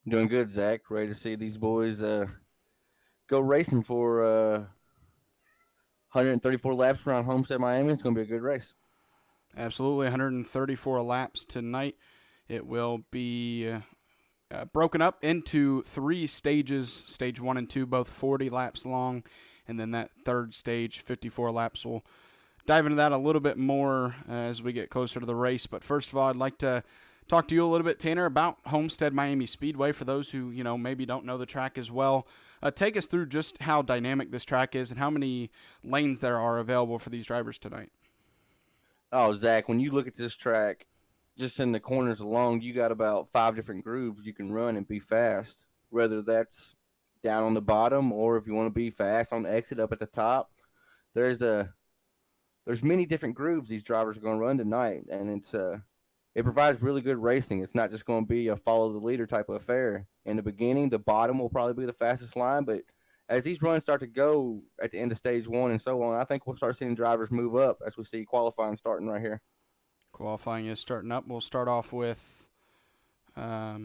Doing good, Zach. Ready to see these boys go racing for 134 laps around Homestead, Miami. It's going to be a good race. Absolutely, 134 laps tonight. It will be broken up into three stages. Stage 1 and 2, both 40 laps long, and then that third stage, 54 laps. We'll dive into that a little bit more as we get closer to the race. But first of all, I'd like to talk to you a little bit, Tanner, about Homestead Miami Speedway. For those who maybe don't know the track as well, take us through just how dynamic this track is and how many lanes there are available for these drivers tonight. Oh, Zach, when you look at this track, just in the corners alone, you got about five different grooves you can run and be fast. Whether that's down on the bottom or if you want to be fast on the exit up at the top, there's a there's many different grooves these drivers are going to run tonight, and it provides really good racing. It's not just going to be a follow the leader type of affair. In the beginning, the bottom will probably be the fastest line, but as these runs start to go at the end of stage one and so on, I think we'll start seeing drivers move up as we see qualifying starting right here. Qualifying is starting up. We'll start off with, or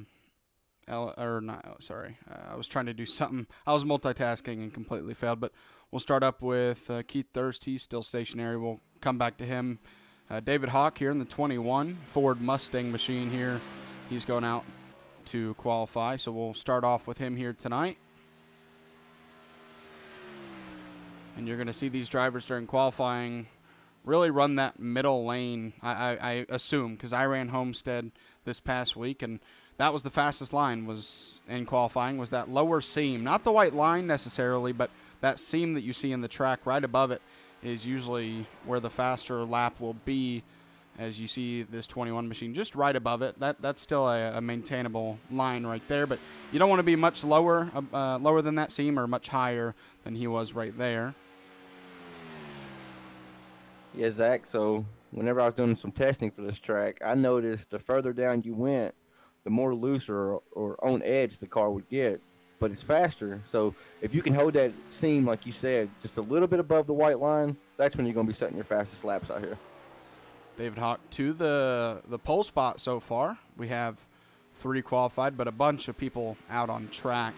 not. Oh, sorry, I was trying to do something. I was multitasking and completely failed. But we'll start up with Keith Thurst. He's still stationary. We'll come back to him. David Hawk here in the 21 Ford Mustang machine here. He's going out to qualify. So we'll start off with him here tonight. And you're going to see these drivers during qualifying really run that middle lane, I assume, because I ran Homestead this past week, and that was the fastest line was in qualifying, was that lower seam. Not the white line necessarily, but that seam that you see in the track right above it is usually where the faster lap will be, as you see this 21 machine just right above it. That's still a maintainable line right there, but you don't want to be much lower than that seam or much higher than he was right there. Yeah, Zach. So whenever I was doing some testing for this track, I noticed the further down you went, the more looser or on edge the car would get. But it's faster. So if you can hold that seam, like you said, just a little bit above the white line, that's when you're going to be setting your fastest laps out here. David Hawk to the pole spot so far. We have 3 qualified, but a bunch of people out on track.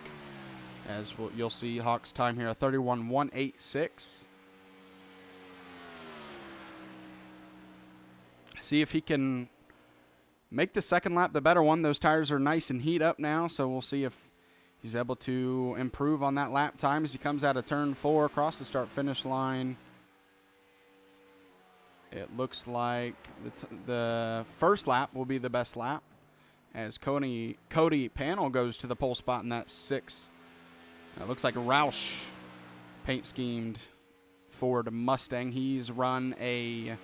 As you'll see Hawk's time here, a 31.186. See if he can make the second lap the better one. Those tires are nice and heat up now, so we'll see if he's able to improve on that lap time as he comes out of turn 4 across the start-finish line. It looks like the first lap will be the best lap as Cody Panel goes to the pole spot in that 6. It looks like Roush paint-schemed Ford Mustang. He's run a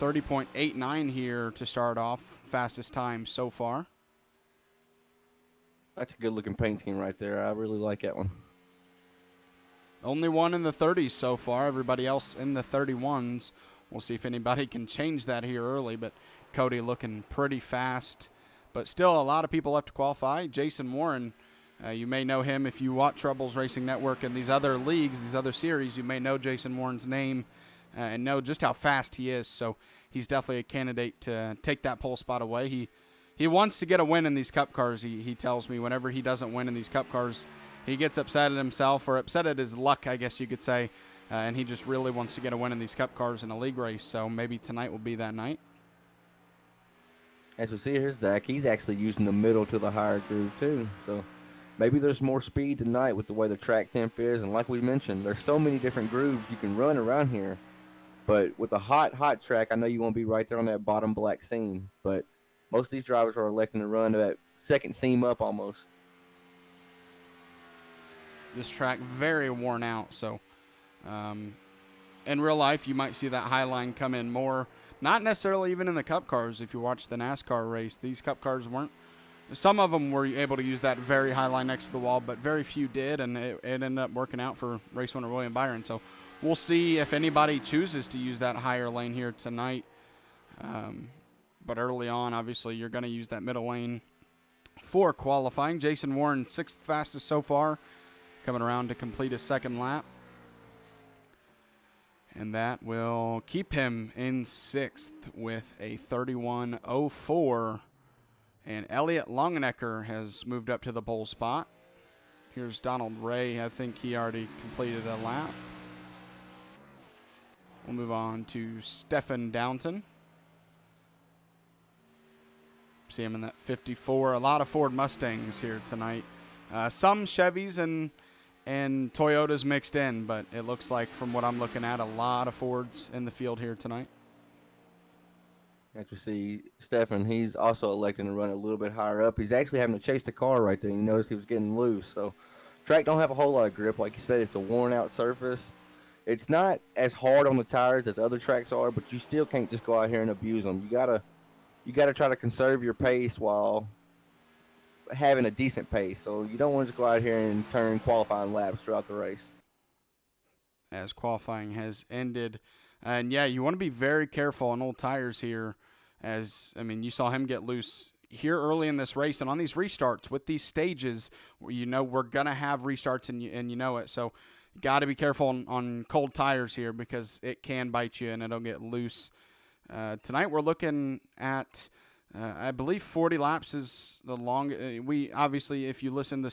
30.89 here to start off. Fastest time so far. That's a good looking paint scheme right there. I really like that one. Only one in the 30s so far. Everybody else in the 31s. We'll see if anybody can change that here early, but Cody looking pretty fast. But still a lot of people left to qualify. Jason Warren, you may know him if you watch Troubles Racing Network and these other leagues, these other series. You may know Jason Warren's name and know just how fast he is. So he's definitely a candidate to take that pole spot away. He wants to get a win in these Cup cars. He tells me whenever he doesn't win in these Cup cars, he gets upset at himself or upset at his luck, I guess you could say. And he just really wants to get a win in these Cup cars in a league race. So maybe tonight will be that night. As we see here, Zach, he's actually using the middle to the higher groove too. So maybe there's more speed tonight with the way the track temp is. And like we mentioned, there's so many different grooves you can run around here. But with a hot track, I know you won't be right there on that bottom black seam. But most of these drivers are electing to run that second seam up almost. This track very worn out, so in real life you might see that high line come in more. Not necessarily even in the Cup cars. If you watch the NASCAR race, these Cup cars weren't. Some of them were able to use that very high line next to the wall, but very few did, and it ended up working out for race winner William Byron. So we'll see if anybody chooses to use that higher lane here tonight. But early on, obviously, you're going to use that middle lane for qualifying. Jason Warren, 6th fastest so far, coming around to complete his second lap. And that will keep him in 6th with a 31.04. And Elliot Longenecker has moved up to the pole spot. Here's Donald Ray. I think he already completed a lap. We'll move on to Stephen Downton. See him in that 54. A lot of Ford Mustangs here tonight. Some Chevys and Toyotas mixed in, but it looks like from what I'm looking at, a lot of Fords in the field here tonight. As we see Stefan, he's also electing to run a little bit higher up. He's actually having to chase the car right there. You notice he was getting loose. So track don't have a whole lot of grip. Like you said, it's a worn out surface. It's not as hard on the tires as other tracks are, but you still can't just go out here and abuse them. You gotta try to conserve your pace while having a decent pace. So you don't want to just go out here and turn qualifying laps throughout the race. As qualifying has ended. And, yeah, you want to be very careful on old tires here. You saw him get loose here early in this race. And on these restarts, with these stages, we're going to have restarts and you know it. So you got to be careful on cold tires here because it can bite you and it'll get loose. Tonight we're looking at, I believe 40 laps is the longest. We obviously, if you listen to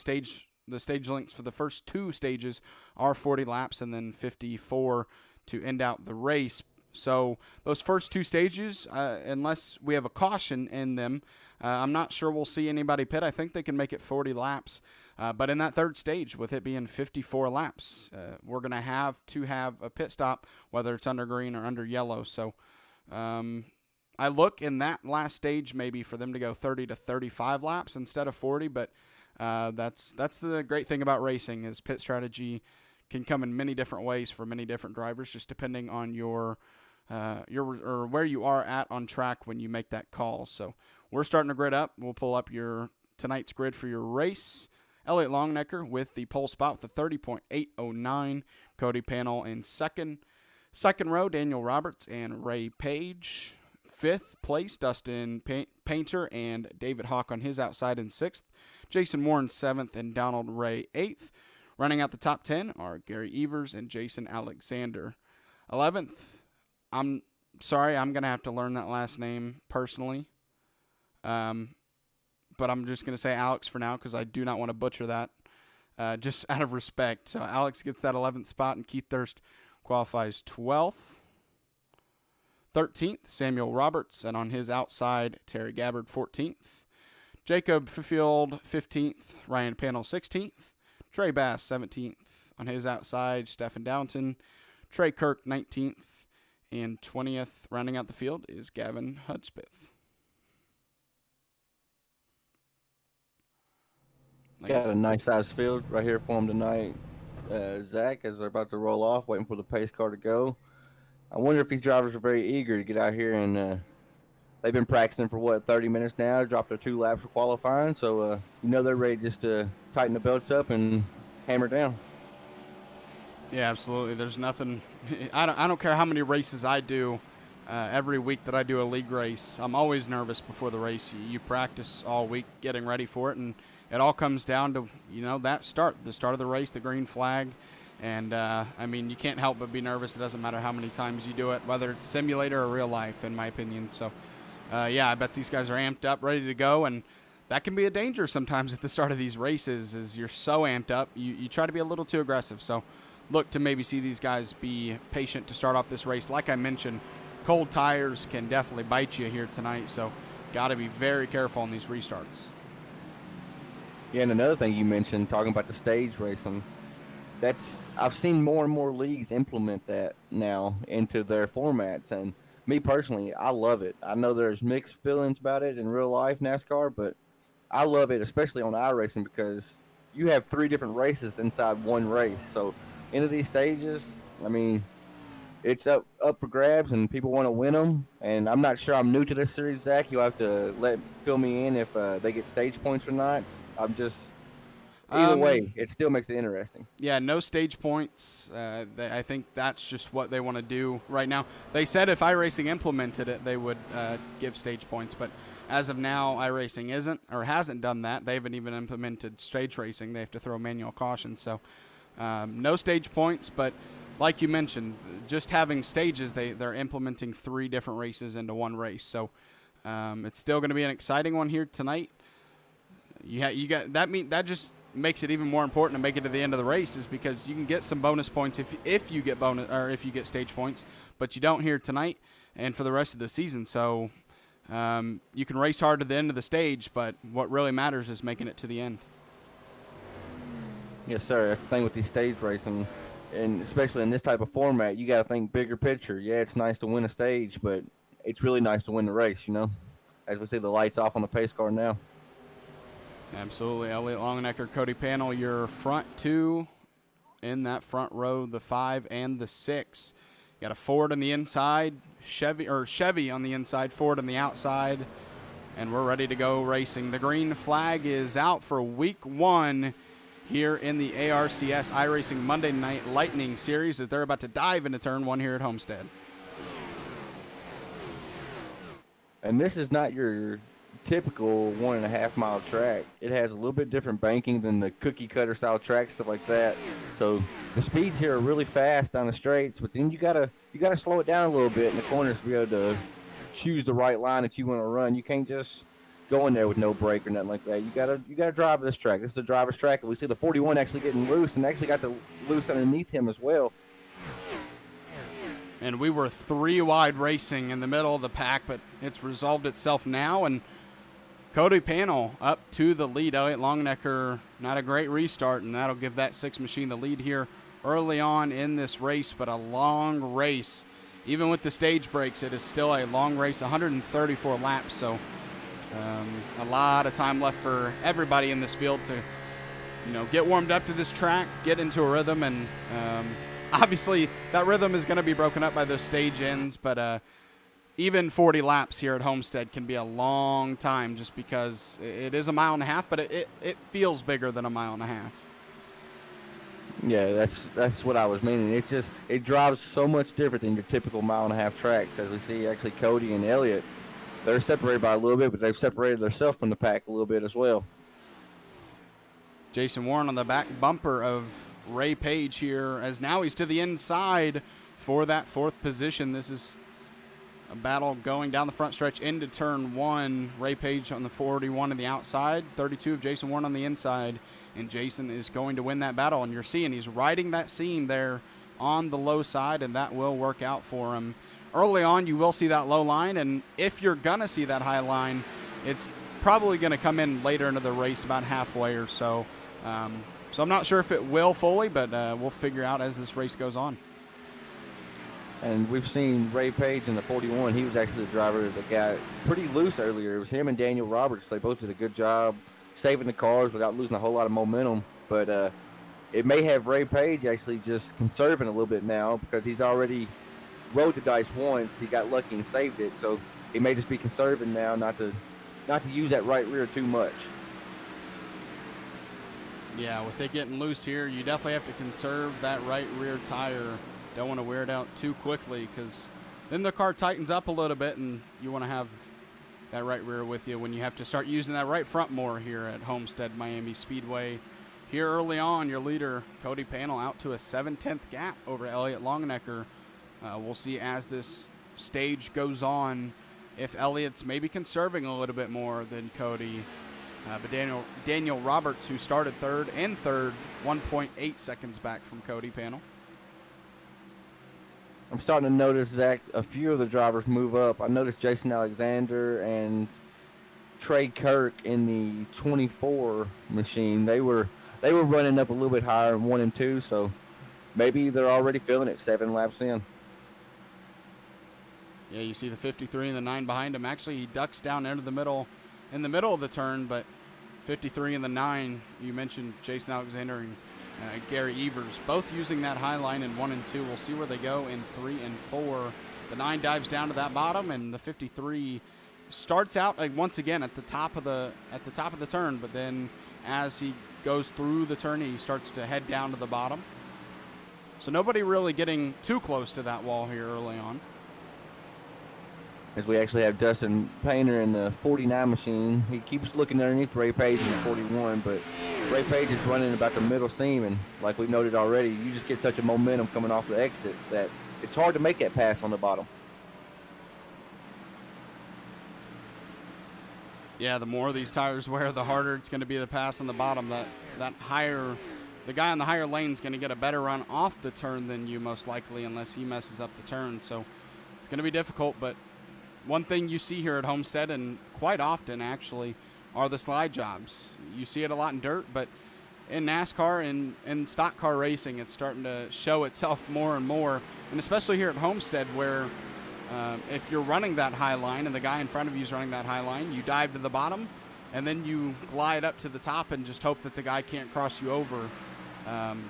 the stage lengths for the first two stages are 40 laps and then 54 to end out the race. So those first two stages, unless we have a caution in them, I'm not sure we'll see anybody pit. I think they can make it 40 laps. But in that third stage, with it being 54 laps, we're going to have a pit stop, whether it's under green or under yellow. So I look in that last stage maybe for them to go 30 to 35 laps instead of 40. But that's the great thing about racing is pit strategy can come in many different ways for many different drivers, just depending on your or where you are at on track when you make that call. So we're starting to grid up. We'll pull up tonight's grid for your race. Elliot Longnecker with the pole spot with a 30.809. Cody Panel in second. Second row, Daniel Roberts and Ray Page. Fifth place, Dustin Painter and David Hawk on his outside in sixth. Jason Warren seventh and Donald Ray eighth. Running out the top 10 are Gary Evers and Jason Alexander. 11th, I'm sorry, I'm going to have to learn that last name personally. But I'm just going to say Alex for now because I do not want to butcher that just out of respect. So Alex gets that 11th spot and Keith Thirst qualifies 12th. 13th, Samuel Roberts, and on his outside, Terry Gabbard 14th. Jacob Fifield 15th, Ryan Panel 16th. Trey Bass, 17th. On his outside, Stephen Downton. Trey Kirk, 19th. And 20th, rounding out the field, is Gavin Hudspeth. Got a nice-sized field right here for him tonight. Zach, as they're about to roll off, waiting for the pace car to go. I wonder if these drivers are very eager to get out here and they've been practicing for 30 minutes now. Dropped their 2 laps for qualifying, so they're ready just to tighten the belts up and hammer down. Yeah, absolutely. There's nothing. I don't care how many races I do. Every week that I do a league race, I'm always nervous before the race. You practice all week getting ready for it, and it all comes down to the start of the race, the green flag. And you can't help but be nervous. It doesn't matter how many times you do it, whether it's simulator or real life, in my opinion. So. I bet these guys are amped up, ready to go, and that can be a danger sometimes at the start of these races is you're so amped up, you try to be a little too aggressive. So look to maybe see these guys be patient to start off this race. Like I mentioned, cold tires can definitely bite you here tonight, so got to be very careful on these restarts. Yeah, and another thing you mentioned, talking about the stage racing, I've seen more and more leagues implement that now into their formats, and me personally, I love it. I know there's mixed feelings about it in real life NASCAR, but I love it, especially on iRacing, because you have 3 different races inside one race. So into these stages, it's up for grabs, and people want to win them. And I'm not sure. I'm new to this series, Zach. You'll have to fill me in if they get stage points or not. Either way, it still makes it interesting. Yeah, no stage points. I think that's just what they want to do right now. They said if iRacing implemented it, they would give stage points. But as of now, iRacing hasn't done that. They haven't even implemented stage racing. They have to throw manual caution. So no stage points. But like you mentioned, just having stages, they're implementing 3 different races into one race. So It's still going to be an exciting one here tonight. You got that. That just makes it even more important to make it to the end of the race, is because you can get some bonus points if you get bonus, or if you get stage points, but you don't here tonight and for the rest of the season. So you can race hard to the end of the stage, but what really matters is making it to the end. Yes, sir. That's the thing with these stage racing, and especially in this type of format, you got to think bigger picture. Yeah, it's nice to win a stage, but it's really nice to win the race, you know, as we see the lights off on the pace car now. Absolutely. Elliott Longenecker, Cody Panel, your front two in that front row, the 5 and the 6. You got a Ford on the inside, Chevy on the inside, Ford on the outside, and we're ready to go racing. The green flag is out for week 1 here in the ARCS iRacing Monday Night Lightning Series, as they're about to dive into turn 1 here at Homestead. And this is not your typical 1.5 mile track. It has a little bit different banking than the cookie cutter style tracks, stuff like that. So the speeds here are really fast down the straights, but then you gotta slow it down a little bit in the corners to be able to choose the right line that you want to run. You can't just go in there with no brake or nothing like that. You gotta drive this track. This is the driver's track, and we see the 41 actually getting loose, and actually got the loose underneath him as well. And we were 3 wide racing in the middle of the pack, but it's resolved itself now, and Cody Panel up to the lead. Elliott Longenecker, not a great restart, and that'll give that 6 machine the lead here early on in this race, but a long race. Even with the stage breaks, it is still a long race, 134 laps, so a lot of time left for everybody in this field to, get warmed up to this track, get into a rhythm, and obviously that rhythm is going to be broken up by those stage ends, but even 40 laps here at Homestead can be a long time, just because it is a 1.5 miles, but it feels bigger than a 1.5 miles. Yeah, that's what I was meaning. It's just, it drives so much different than your typical 1.5 mile tracks. As we see, actually, Cody and Elliott, they're separated by a little bit, but they've separated themselves from the pack a little bit as well. Jason Warren on the back bumper of Ray Page here, as now he's to the inside for that 4th position. This is a battle going down the front stretch into turn 1. Ray Page on the 41 on the outside, 32 of Jason Warren on the inside, and Jason is going to win that battle. And you're seeing he's riding that seam there on the low side, and that will work out for him. Early on, you will see that low line, and if you're going to see that high line, it's probably going to come in later into the race, about halfway or so. So I'm not sure if it will fully, but we'll figure out as this race goes on. And we've seen Ray Page in the 41. He was actually the driver that got pretty loose earlier. It was him and Daniel Roberts. They both did a good job saving the cars without losing a whole lot of momentum. But it may have Ray Page actually just conserving a little bit now, because he's already rode the dice once. He got lucky and saved it. So he may just be conserving now, not to use that right rear too much. Yeah, with it getting loose here, you definitely have to conserve that right rear tire. Don't want to wear it out too quickly, because then the car tightens up a little bit, and you want to have that right rear with you when you have to start using that right front more here at Homestead Miami Speedway. Here early on, your leader, Cody Panel, out to a 7/10 gap over Elliott Longenecker. We'll see as this stage goes on if Elliott's maybe conserving a little bit more than Cody. But Daniel Roberts, who started third, 1.8 seconds back from Cody Panel. I'm starting to notice, Zach, a few of the drivers move up. I noticed Jason Alexander and Trey Kirk in the 24 machine. They were running up a little bit higher in 1 and 2, so maybe they're already feeling it 7 laps in. Yeah, you see the 53 and the 9 behind him. Actually, he ducks down into the middle, in the middle of the turn, but 53 and the 9, you mentioned Jason Alexander and Gary Evers, both using that high line in 1 and 2. We'll see where they go in 3 and 4. The 9 dives down to that bottom, and the 53 starts out once again at the top of the turn, but then as he goes through the turn, he starts to head down to the bottom. So nobody really getting too close to that wall here early on. As we actually have Dustin Painter in the 49 machine. He keeps looking underneath Ray Page in the 41, but Ray Page is running about the middle seam, and like we've noted already, you just get such a momentum coming off the exit that it's hard to make that pass on the bottom. Yeah, the more these tires wear, the harder it's going to be to pass on the bottom. The guy on the higher lane is going to get a better run off the turn than you, most likely, unless he messes up the turn. So it's going to be difficult. But one thing you see here at Homestead, and quite often actually, are the slide jobs. You see it a lot in dirt, but in NASCAR and in stock car racing, it's starting to show itself more and more. And especially here at Homestead, where if you're running that high line and the guy in front of you is running that high line, you dive to the bottom and then you glide up to the top and just hope that the guy can't cross you over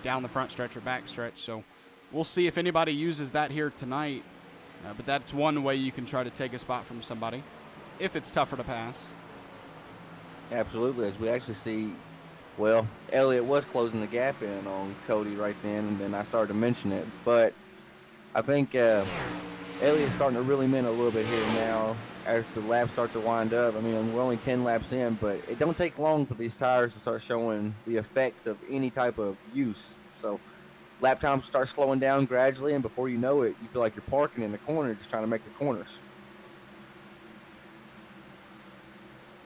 down the front stretch or back stretch. So we'll see if anybody uses that here tonight. But that's one way you can try to take a spot from somebody if it's tougher to pass. Absolutely. As we actually see, well, Elliott was closing the gap in on Cody right then, and then I started to mention it. But I think Elliott's starting to really in a little bit here now as the laps start to wind up. I mean, we're only 10 laps in, but it don't take long for these tires to start showing the effects of any type of use. So lap times start slowing down gradually, and before you know it, you feel like you're parking in the corner just trying to make the corners.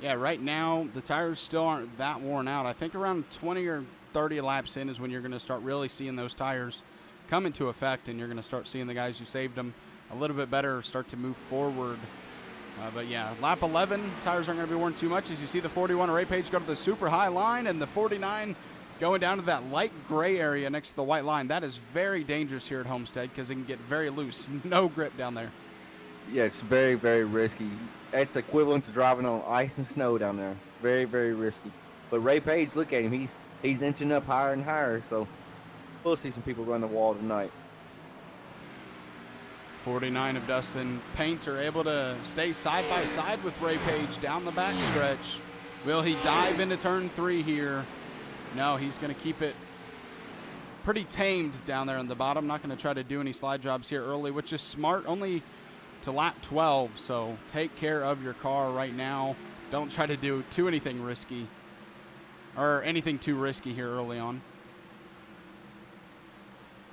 Yeah, right now the tires still aren't that worn out. I think around 20 or 30 laps in is when you're going to start really seeing those tires come into effect, and you're going to start seeing the guys who saved them a little bit better start to move forward. But yeah, lap 11, tires aren't going to be worn too much. As you see the 41 Ray Page go to the super high line, and the 49 going down to that light gray area next to the white line. That is very dangerous here at Homestead because it can get very loose. No grip down there. Yeah, it's very, very risky. It's equivalent to driving on ice and snow down there. Very, very risky. But Ray Page, look at him. He's inching up higher and higher. So we'll see some people run the wall tonight. 49 of Dustin Paints are able to stay side by side with Ray Page down the back stretch. Will he dive into turn 3 here? No, he's going to keep it pretty tamed down there on the bottom. Not going to try to do any slide jobs here early, which is smart, only to lap 12. So take care of your car right now. Don't try to do anything risky or anything too risky here early on.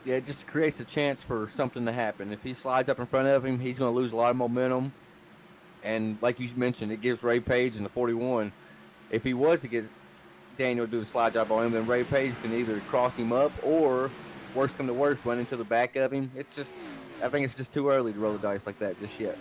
Yeah, it just creates a chance for something to happen. If he slides up in front of him, he's going to lose a lot of momentum. And like you mentioned, it gives Ray Page and the 41, if he was to get Daniel to do the slide job on him, then Ray Page can either cross him up or, worst come to worst, run into the back of him. I think it's just too early to roll the dice like that just yet.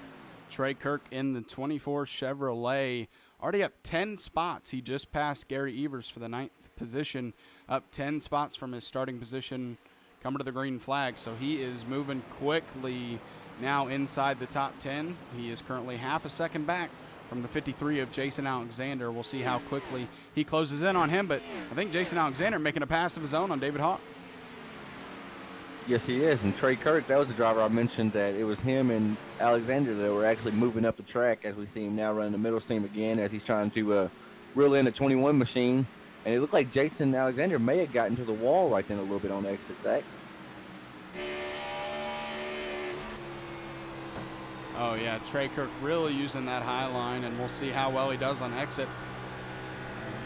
Trey Kirk in the 24 Chevrolet, already up 10 spots. He just passed Gary Evers for the 9th position, up 10 spots from his starting position coming to the green flag. So he is moving quickly now inside the top 10. He is currently half a second back from the 53 of Jason Alexander. We'll see how quickly he closes in on him, but I think Jason Alexander making a pass of his own on David Hawk. Yes, he is. And Trey Kirk, that was the driver I mentioned, that it was him and Alexander that were actually moving up the track, as we see him now running the middle seam again as he's trying to reel in a 21 machine. And it looked like Jason Alexander may have gotten to the wall right then a little bit on the exit, Zach. Oh, yeah, Trey Kirk really using that high line, and we'll see how well he does on exit.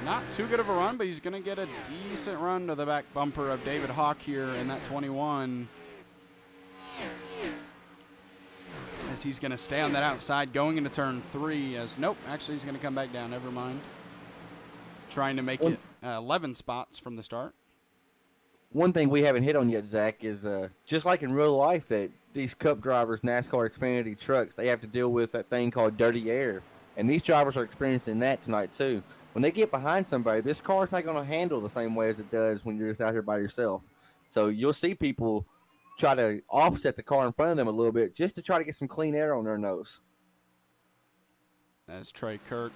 Not too good of a run, but he's going to get a decent run to the back bumper of David Hawk here in that 21. As he's going to stay on that outside going into turn 3. Nope, actually he's going to come back down. Never mind. Trying to make it 11 spots from the start. One thing we haven't hit on yet, Zach, is just like in real life that these Cup drivers, NASCAR Xfinity trucks, they have to deal with that thing called dirty air. And these drivers are experiencing that tonight too. When they get behind somebody, this car's not going to handle the same way as it does when you're just out here by yourself. So you'll see people try to offset the car in front of them a little bit just to try to get some clean air on their nose. As Trey Kirk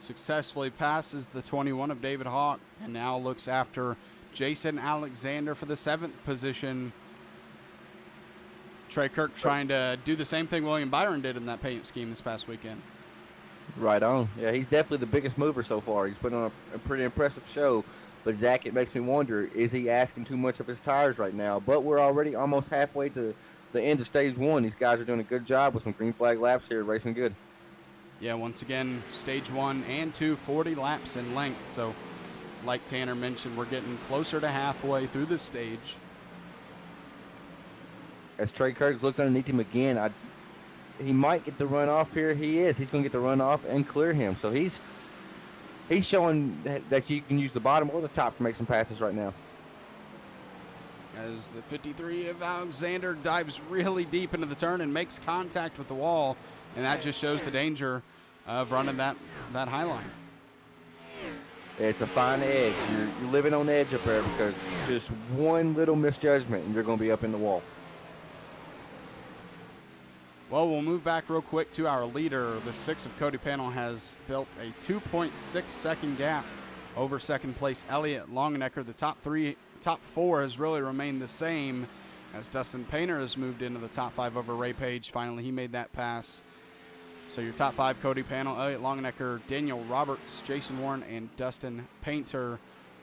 successfully passes the 21 of David Hawk and now looks after Jason Alexander for the 7th position. Trey Kirk trying to do the same thing William Byron did in that paint scheme this past weekend. Right on. Yeah, he's definitely the biggest mover so far. He's put on a pretty impressive show. But, Zach, it makes me wonder, is he asking too much of his tires right now? But we're already almost halfway to the end of stage 1. These guys are doing a good job with some green flag laps here, racing good. Yeah, once again, stage 1 and 2, 40 laps in length. So, like Tanner mentioned, we're getting closer to halfway through this stage. As Trey Kirk looks underneath him again, he might get the run off here. He is. He's going to get the run off and clear him. So he's he's showing that you can use the bottom or the top to make some passes right now. As the 53 of Alexander dives really deep into the turn and makes contact with the wall, and that just shows the danger of running that high line. It's a fine edge. You're living on edge up there because just one little misjudgment and you're going to be up in the wall. Well, we'll move back real quick to our leader. The 6 of Cody Panel has built a 2.6 second gap over second place Elliott Longenecker. The top four has really remained the same as Dustin Painter has moved into the top 5 over Ray Page. Finally, he made that pass. So your top 5, Cody Panel, Elliott Longenecker, Daniel Roberts, Jason Warren, and Dustin Painter.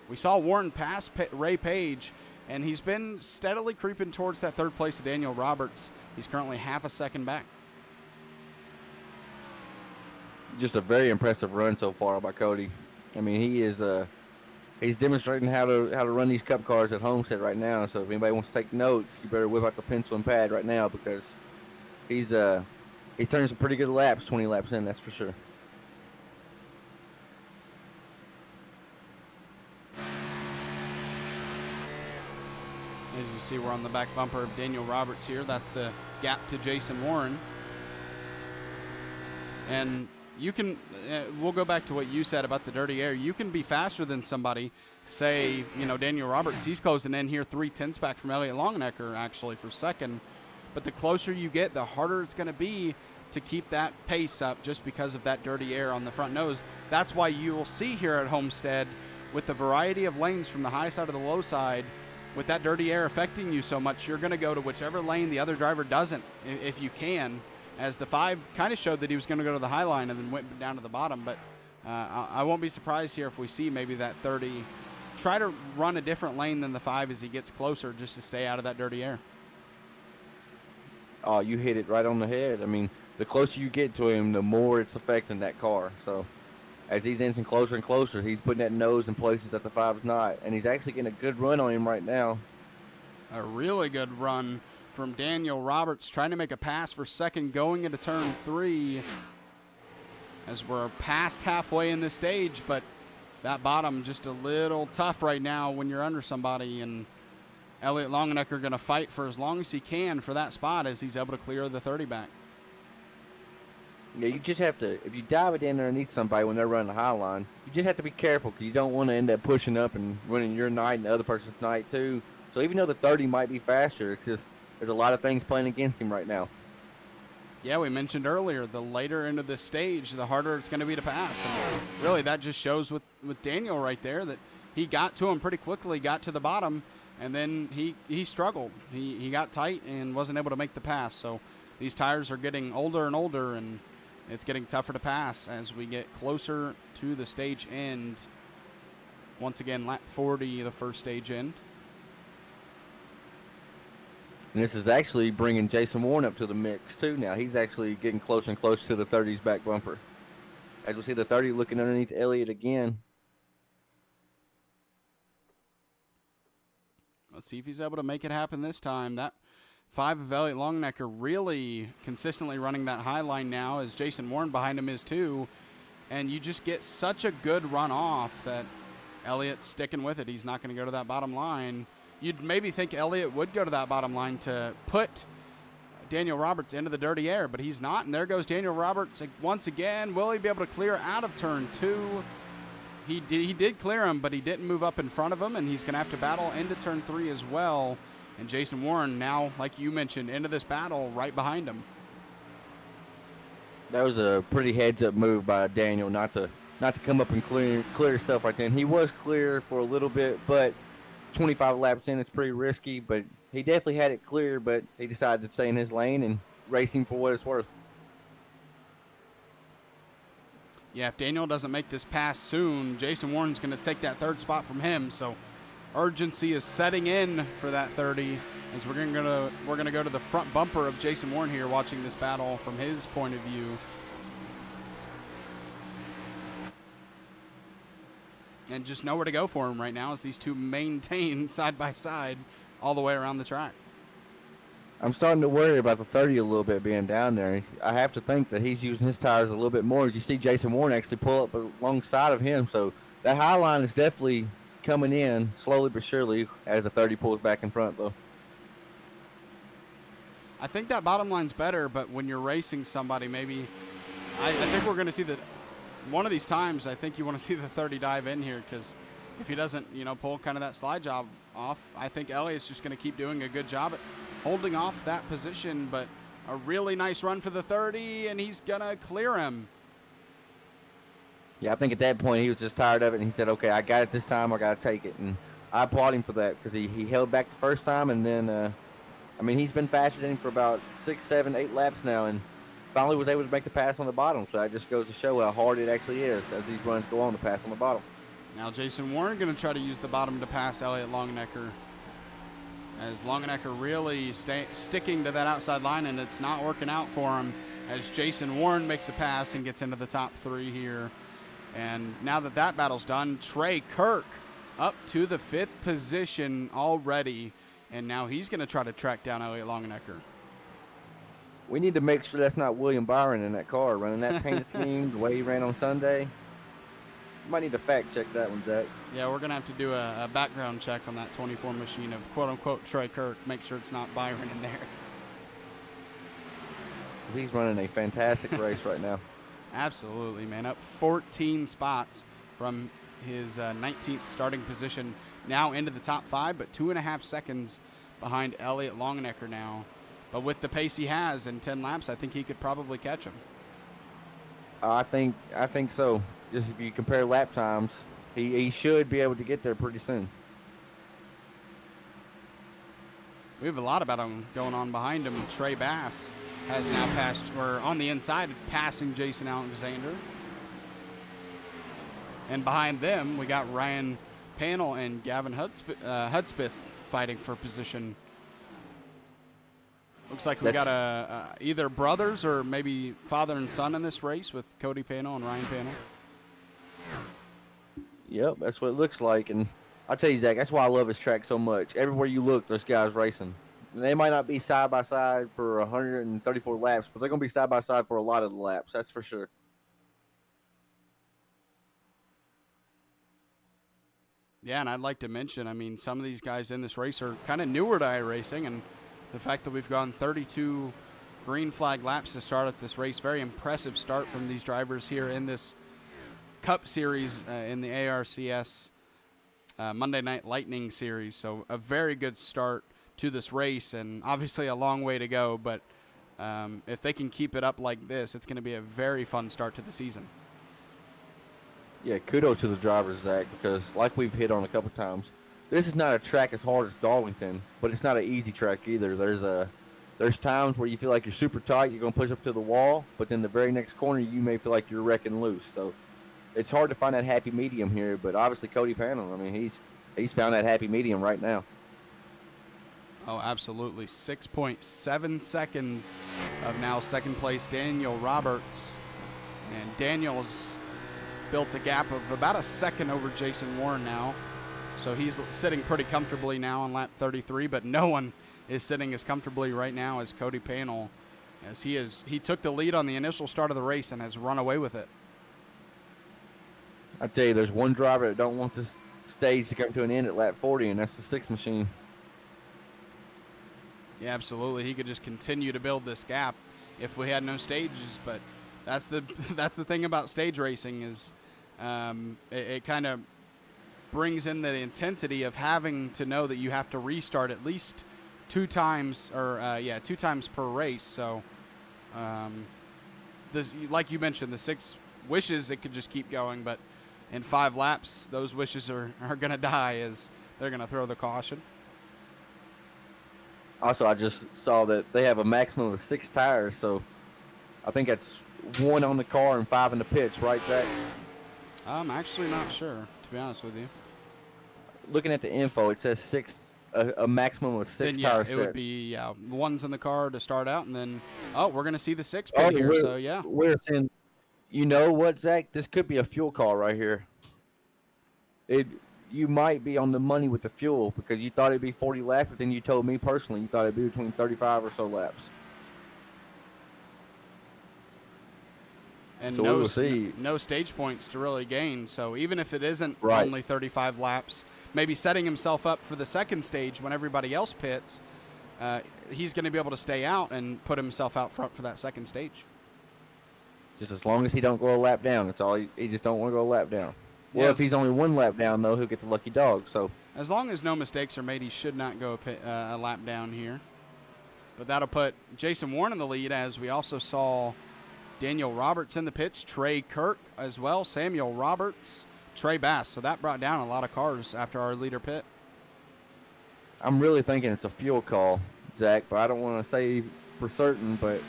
We saw Warren pass Ray Page, and he's been steadily creeping towards that third place of Daniel Roberts. He's currently half a second back. Just a very impressive run so far by Cody. I mean, he is he's demonstrating how to run these cup cars at Homestead right now. So if anybody wants to take notes, you better whip out the pencil and pad right now because he's turning some pretty good laps, 20 laps in, that's for sure. As you see, we're on the back bumper of Daniel Roberts here. That's the gap to Jason Warren. And you can, we'll go back to what you said about the dirty air. You can be faster than somebody. Say, Daniel Roberts, he's closing in here 3/10 back from Elliott Longenecker, actually, for second. But the closer you get, the harder it's going to be to keep that pace up just because of that dirty air on the front nose. That's why you will see here at Homestead, with the variety of lanes from the high side to the low side, with that dirty air affecting you so much, you're going to go to whichever lane the other driver doesn't, if you can. As the 5 kind of showed that he was going to go to the high line and then went down to the bottom. But I won't be surprised here if we see maybe that 30 try to run a different lane than the 5 as he gets closer, just to stay out of that dirty air. Oh, you hit it right on the head. I mean, the closer you get to him, the more it's affecting that car. So as he's inching closer and closer, he's putting that nose in places that the 5's not. And he's actually getting a good run on him right now. A really good run from Daniel Roberts, trying to make a pass for second going into turn 3 as we're past halfway in this stage. But that bottom just a little tough right now when you're under somebody. And Elliott Longenecker going to fight for as long as he can for that spot as he's able to clear the 30 back. Yeah, you just have to, if you dive it in underneath somebody when they're running the high line, you just have to be careful because you don't want to end up pushing up and running your night and the other person's night too. So even though the 30 might be faster, it's just there's a lot of things playing against him right now. Yeah, we mentioned earlier, the later into the stage, the harder it's going to be to pass. And really, that just shows with Daniel right there that he got to him pretty quickly, got to the bottom, and then he struggled. He got tight and wasn't able to make the pass. So these tires are getting older and older, and it's getting tougher to pass as we get closer to the stage end. Once again, lap 40, the first stage end. And this is actually bringing Jason Warren up to the mix too now. He's actually getting closer and closer to the 30's back bumper. As we see the 30 looking underneath Elliott again. Let's see if he's able to make it happen this time. That 5 of Elliott Longenecker really consistently running that high line now, as Jason Warren behind him is too. And you just get such a good run off that Elliott's sticking with it. He's not going to go to that bottom line. You'd maybe think Elliott would go to that bottom line to put Daniel Roberts into the dirty air, but he's not. And there goes Daniel Roberts once again. Will he be able to clear out of turn 2? He did clear him, but he didn't move up in front of him, and he's going to have to battle into turn 3 as well. And Jason Warren now, like you mentioned, into this battle right behind him. That was a pretty heads-up move by Daniel not to come up and clear himself right then. He was clear for a little bit, but 25 laps in, it's pretty risky. But he definitely had it clear, but he decided to stay in his lane and racing for what it's worth. Yeah, if Daniel doesn't make this pass soon, Jason Warren's going to take that 3rd spot from him. So urgency is setting in for that 30 as we're going to go to the front bumper of Jason Warren here, watching this battle from his point of view. And just nowhere to go for him right now as these two maintain side by side all the way around the track. I'm starting to worry about the 30 a little bit being down there. I have to think that he's using his tires a little bit more. As you see Jason Warren actually pull up alongside of him. So that high line is definitely coming in slowly but surely as the 30 pulls back in front, though. I think that bottom line's better, but when you're racing somebody, maybe I think we're going to see that one of these times. I think you want to see the 30 dive in here, because if he doesn't, pull kind of that slide job off, I think Elliott's just going to keep doing a good job at holding off that position. But a really nice run for the 30, and he's going to clear him. Yeah, I think at that point he was just tired of it, and he said, okay, I got it this time, I got to take it. And I applaud him for that, because he held back the first time, and then, he's been faster than him for about 6, 7, 8 laps now, and finally was able to make the pass on the bottom. So that just goes to show how hard it actually is as these runs go on to pass on the bottom. Now Jason Warren going to try to use the bottom to pass Elliott Longenecker, as Longenecker really sticking to that outside line, and it's not working out for him as Jason Warren makes a pass and gets into the top 3 here. And now that battle's done, Trey Kirk up to the 5th position already, and now he's going to try to track down Elliott Longenecker. We need to make sure that's not William Byron in that car running that paint scheme the way he ran on Sunday. You might need to fact check that one, Zach. Yeah, we're going to have to do a background check on that 24 machine of quote-unquote Trey Kirk, make sure it's not Byron in there. He's running a fantastic race right now. Absolutely, man. Up 14 spots from his 19th starting position, now into the top 5, but 2.5 seconds behind Elliott Longenecker now. But with the pace he has in 10 laps, I think he could probably catch him. I think so. Just if you compare lap times, he should be able to get there pretty soon. We have a lot about him going on behind him. Trey Bass has now passed, or on the inside, passing Jason Alexander. And behind them, we got Ryan Panel and Gavin Hudspeth fighting for position. Looks like we got either brothers or maybe father and son in this race with Cody Panel and Ryan Panel. Yep, that's what it looks like. And I'll tell you, Zach, that's why I love this track so much. Everywhere you look, those guys racing. They might not be side by side for 134 laps, but they're going to be side by side for a lot of the laps. That's for sure. Yeah, and I'd like to mention, some of these guys in this race are kind of newer to iRacing, and the fact that we've gone 32 green flag laps to start at this race, very impressive start from these drivers here in this Cup Series in the ARCS Monday Night Lightning Series. So a very good start to this race, and obviously a long way to go, but if they can keep it up like this, it's going to be a very fun start to the season. Yeah, kudos to the drivers, Zach, because like we've hit on a couple times, this is not a track as hard as Darlington, but it's not an easy track either. There's times where you feel like you're super tight, you're going to push up to the wall, but then the very next corner you may feel like you're wrecking loose. So it's hard to find that happy medium here, but obviously Cody Panel, he's found that happy medium right now. Oh, absolutely. 6.7 seconds of now second place Daniel Roberts. And Daniel's built a gap of about a second over Jason Warren now. So he's sitting pretty comfortably now on lap 33, but no one is sitting as comfortably right now as Cody Panel, as he took the lead on the initial start of the race and has run away with it. I tell you, there's one driver that don't want this stage to come to an end at lap 40, and that's the 6 machine. Yeah, absolutely. He could just continue to build this gap if we had no stages, but that's the thing about stage racing is it kind of brings in the intensity of having to know that you have to restart at least 2 times per race. So this, like you mentioned, the 6 wishes, it could just keep going, but in 5 laps, those wishes are going to die as they're going to throw the caution. Also, I just saw that they have a maximum of 6 tires, so I think that's 1 on the car and 5 in the pits, right, Zach? I'm actually not sure, to be honest with you. Looking at the info, it says 6, a maximum of 6 tire sets. It would be 1's in the car to start out, and then we're going to see the 6 pit here. So yeah, we're seeing. You know what, Zach? This could be a fuel car right here. you might be on the money with the fuel because you thought it'd be 40 laps, but then you told me personally you thought it'd be between 35 or so laps. And So we will see. no stage points to really gain. So even if it isn't Right. only 35 laps, maybe setting himself up for the second stage when everybody else pits, he's going to be able to stay out and put himself out front for that second stage. Just as long as he don't go a lap down. That's all. He just don't want to go a lap down. Well, Yes. if he's only one lap down, though, he'll get the lucky dog. So As long as no mistakes are made, he should not go a lap down here. But that'll put Jason Warren in the lead, as we also saw Daniel Roberts in the pits, Trey Kirk as well, Samuel Roberts, Trey Bass. So that brought down a lot of cars after our leader pit. I'm really thinking it's a fuel call, Zach, but I don't want to say for certain. But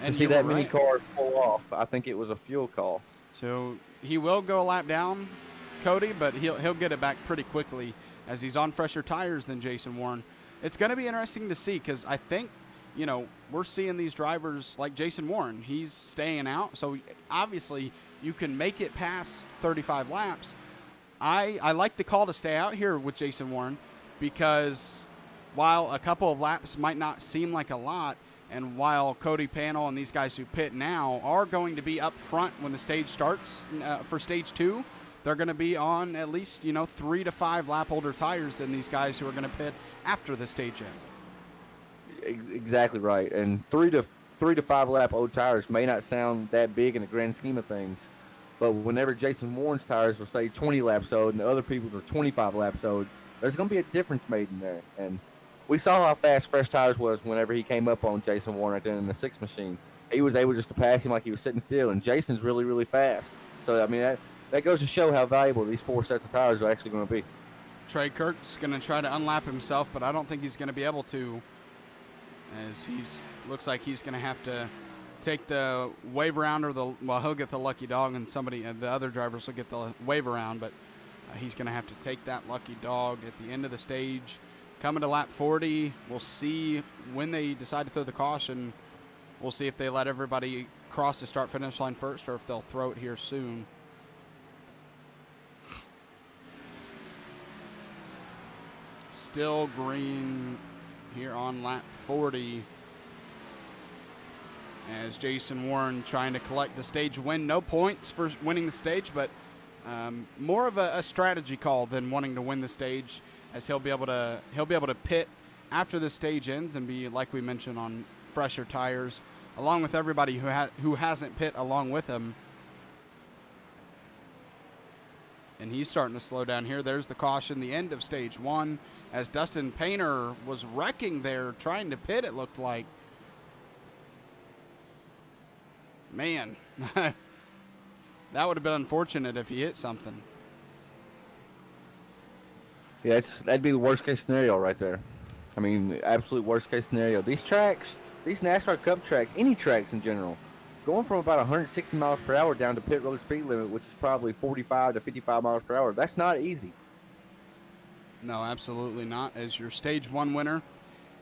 And to see you that were many right. cars pull off, I think it was a fuel call. So he will go a lap down, Cody, but he'll get it back pretty quickly as he's on fresher tires than Jason Warren. It's going to be interesting to see because I think, we're seeing these drivers like Jason Warren. He's staying out, so obviously you can make it past 35 laps. I like the call to stay out here with Jason Warren because while a couple of laps might not seem like a lot, and while Cody Panel and these guys who pit now are going to be up front when the stage starts for stage 2, they're going to be on at least, 3 to 5 lap older tires than these guys who are going to pit after the stage end. Exactly right. And 3 to 5 lap old tires may not sound that big in the grand scheme of things, but whenever Jason Warren's tires are say 20 laps old and the other people's are 25 laps old, there's going to be a difference made in there. And we saw how fast fresh tires was whenever he came up on Jason Warren right then in the 6 machine. He was able just to pass him like he was sitting still, and Jason's really, really fast. So I mean that goes to show how valuable these 4 sets of tires are actually going to be. Trey Kirk's going to try to unlap himself, but I don't think he's going to be able to, as looks like he's going to have to take the wave around, or he'll get the lucky dog, and the other drivers will get the wave around, but he's going to have to take that lucky dog at the end of the stage. Coming to lap 40, we'll see when they decide to throw the caution. We'll see if they let everybody cross the start-finish line first, or if they'll throw it here soon. Still green here on lap 40 as Jason Warren trying to collect the stage win. No points for winning the stage, but more of a strategy call than wanting to win the stage, as he'll be able to pit after the stage ends and be, like we mentioned, on fresher tires, along with everybody who hasn't pit along with him. And he's starting to slow down here. There's the caution, the end of stage 1, as Dustin Painter was wrecking there, trying to pit, it looked like. Man, that would have been unfortunate if he hit something. Yeah, that'd be the worst case scenario right there. I mean, absolute worst case scenario. These tracks, these NASCAR Cup tracks, any tracks in general, going from about 160 miles per hour down to pit road speed limit, which is probably 45 to 55 miles per hour, that's not easy. No, absolutely not. As your stage 1 winner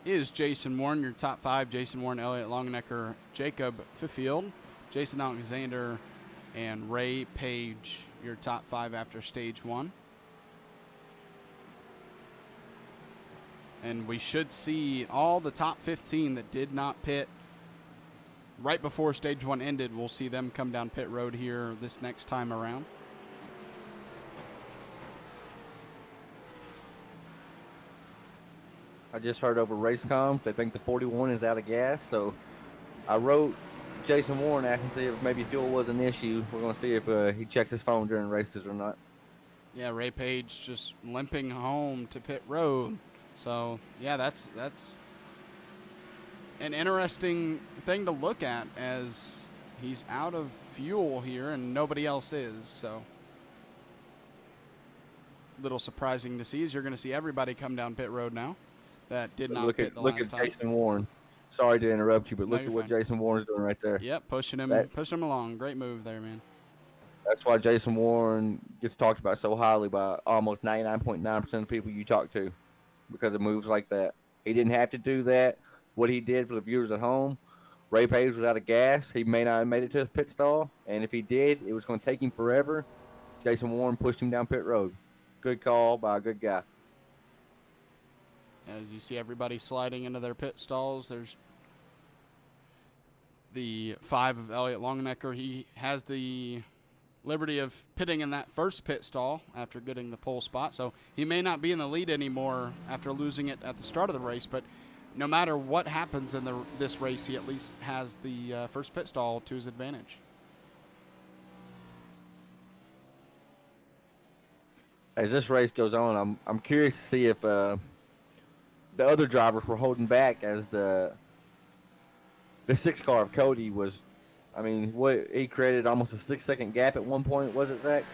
is Jason Warren. Your top 5, Jason Warren, Elliott Longenecker, Jacob Fifield, Jason Alexander, and Ray Page, your top 5 after stage 1. And we should see all the top 15 that did not pit right before stage 1 ended. We'll see them come down pit road here this next time around. I just heard over Racecom they think the 41 is out of gas, so I wrote Jason Warren asking to see if maybe fuel was an issue. We're going to see if he checks his phone during races or not. Yeah, Ray Page just limping home to pit road. So, yeah, that's an interesting thing to look at, as he's out of fuel here and nobody else is. So, little surprising to see, as you're going to see everybody come down pit road now that did not pit the last time. Look at Jason Warren. Sorry to interrupt you, but No, look at you're what fine. Jason Warren's doing right there. Yep, pushing him along. Great move there, man. That's why Jason Warren gets talked about so highly by almost 99.9% of people you talk to, because of moves like that. He didn't have to do that. What he did for the viewers at home, Ray Page was out of gas. He may not have made it to his pit stall, and if he did, it was going to take him forever. Jason Warren pushed him down pit road. Good call by a good guy. As you see everybody sliding into their pit stalls, there's the 5 of Elliott Longenecker. He has the liberty of pitting in that first pit stall after getting the pole spot, so he may not be in the lead anymore after losing it at the start of the race, but no matter what happens in this race, he at least has the first pit stall to his advantage. As this race goes on, I'm curious to see if the other drivers were holding back, as the 6 car of Cody was. I mean, what he created almost a 6-second gap at one point, was it, Zach?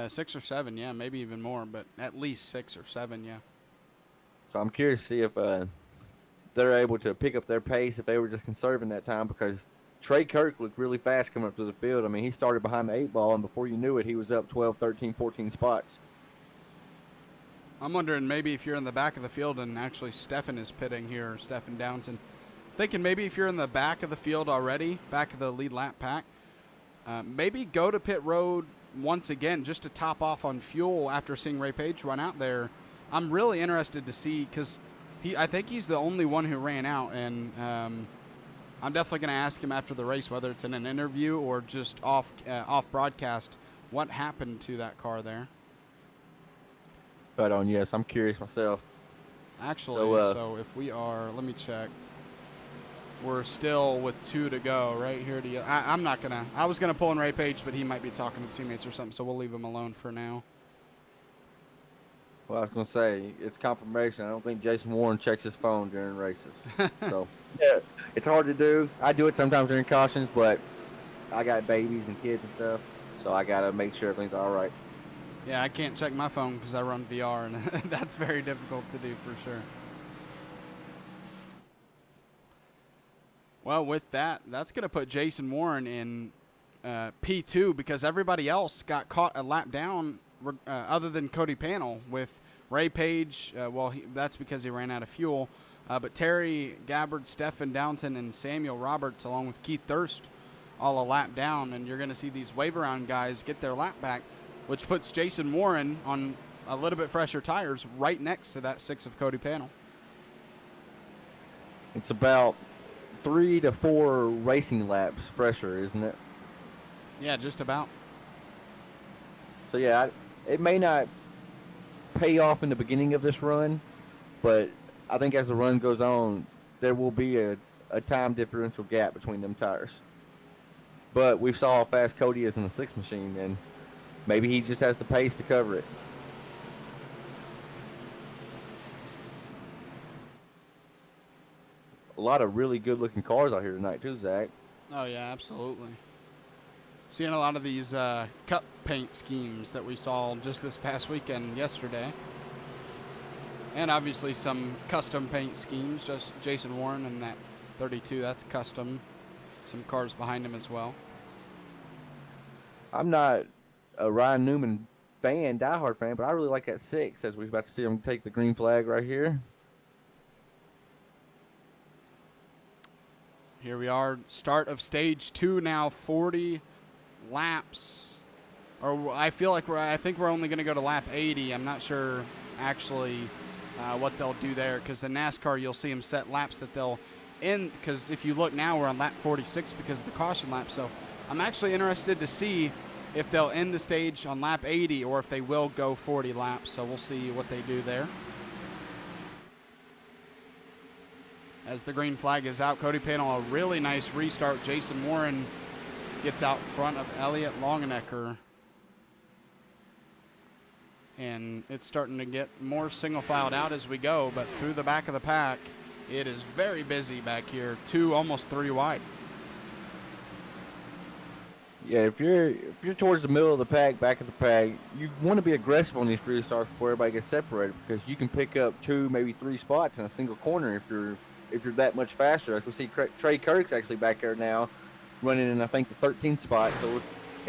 6 or 7, yeah, maybe even more, but at least 6 or 7, yeah. So I'm curious to see if they're able to pick up their pace if they were just conserving that time, because Trey Kirk looked really fast coming up to the field. I mean, he started behind the 8 ball, and before you knew it, he was up 12, 13, 14 spots. I'm wondering maybe if you're in the back of the field and actually Stefan is pitting here, Stefan Downton. Thinking maybe if you're in the back of the field already, back of the lead lap pack, maybe go to pit road once again just to top off on fuel after seeing Ray Page run out there. I'm really interested to see, because I think he's the only one who ran out, and I'm definitely going to ask him after the race, whether it's in an interview or just off broadcast, what happened to that car there. Right on, yes. I'm curious myself. Actually, so if we are, let me check. We're still with 2 to go right here. I'm not going to. I was going to pull in Ray Page, but he might be talking to teammates or something, so we'll leave him alone for now. Well, I was going to say, it's confirmation. I don't think Jason Warren checks his phone during races. So, yeah, it's hard to do. I do it sometimes during cautions, but I got babies and kids and stuff, so I got to make sure everything's all right. Yeah, I can't check my phone because I run VR, and that's very difficult to do for sure. Well, with that, that's going to put Jason Warren in P2, because everybody else got caught a lap down other than Cody Panel, with Ray Page. That's because he ran out of fuel. But Terry Gabbard, Stefan Downton, and Samuel Roberts, along with Keith Thurst, all a lap down. And you're going to see these wave around guys get their lap back, which puts Jason Warren on a little bit fresher tires right next to that 6 of Cody Panel. It's about 3 to 4 racing laps fresher, isn't it? Yeah, just about. So, yeah, it may not pay off in the beginning of this run, but I think as the run goes on, there will be a time differential gap between them tires. But we saw how fast Cody is in the 6 machine, and maybe he just has the pace to cover it. A lot of really good-looking cars out here tonight, too, Zach. Oh, yeah, absolutely. Seeing a lot of these cup paint schemes that we saw just this past weekend yesterday. And obviously some custom paint schemes. Just Jason Warren and that 32, that's custom. Some cars behind him as well. I'm not a Ryan Newman fan, diehard fan, but I really like that 6, as we're about to see him take the green flag right here. Here we are, start of stage 2 now, 40 laps. Or I think we're only going to go to lap 80. I'm not sure actually what they'll do there, because in NASCAR you'll see them set laps that they'll end, because if you look now we're on lap 46 because of the caution lap. So I'm actually interested to see if they'll end the stage on lap 80 or if they will go 40 laps. So we'll see what they do there. As the green flag is out, Cody Panel, a really nice restart. Jason Warren gets out front of Elliott Longenecker. And it's starting to get more single filed out as we go, but through the back of the pack, it is very busy back here, 2, almost 3 wide. Yeah, if you're towards the middle of the pack, back of the pack, you want to be aggressive on these restarts before everybody gets separated, because you can pick up 2, maybe 3 spots in a single corner if you're that much faster. As we see, Trey Kirk's actually back there now, running in, I think, the 13th spot. So we're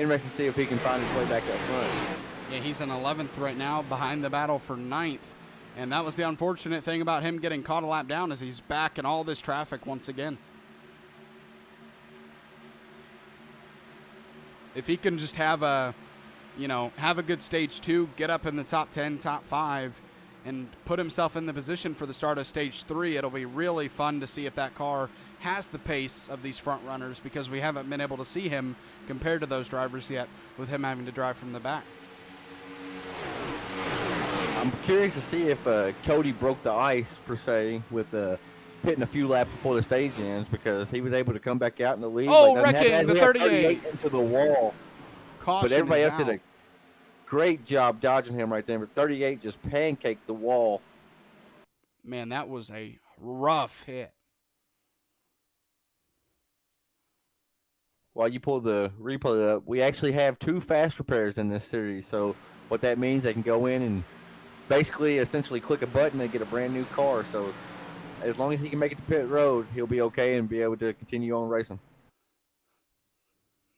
interested to see if he can find his way back up front. Yeah, he's in 11th right now, behind the battle for 9th. And that was the unfortunate thing about him getting caught a lap down, is he's back in all this traffic once again. If he can just have you know, have a good stage 2, get up in the top 10, top 5, and put himself in the position for the start of stage 3. It'll be really fun to see if that car has the pace of these front runners, because we haven't been able to see him compared to those drivers yet, with him having to drive from the back. I'm curious to see if Cody broke the ice, per se, with pitting a few laps before the stage ends, because he was able to come back out in the lead. Oh, wrecking the 38 into the wall. Caution, but everybody else out. did a great job dodging him right there. But 38 just pancaked the wall. Man, that was a rough hit. While you pull the replay up, we actually have 2 fast repairs in this series. So what that means, they can go in and basically essentially click a button and get a brand new car. So as long as he can make it to pit road, he'll be okay and be able to continue on racing.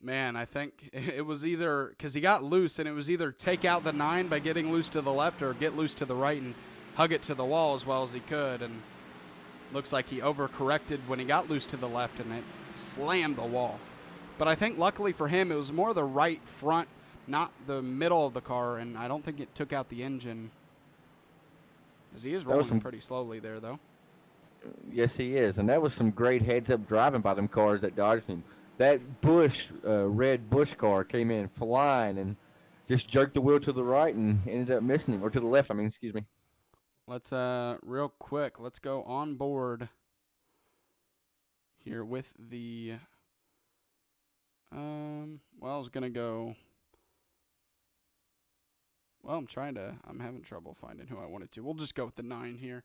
Man, I think it was either, because he got loose, and it was either take out the 9 by getting loose to the left or get loose to the right and hug it to the wall as well as he could. And looks like he overcorrected when he got loose to the left, and it slammed the wall. But I think luckily for him, it was more the right front, not the middle of the car, and I don't think it took out the engine. Because he is rolling pretty slowly there, though. Yes, he is. And that was some great heads-up driving by them cars that dodged him. That red Busch car came in flying and just jerked the wheel to the right and ended up missing him. Or to the left, excuse me. Let's, real quick, let's go on board here with the, well, I was going to go, well, I'm having trouble finding who I wanted to. We'll just go with the 9 here.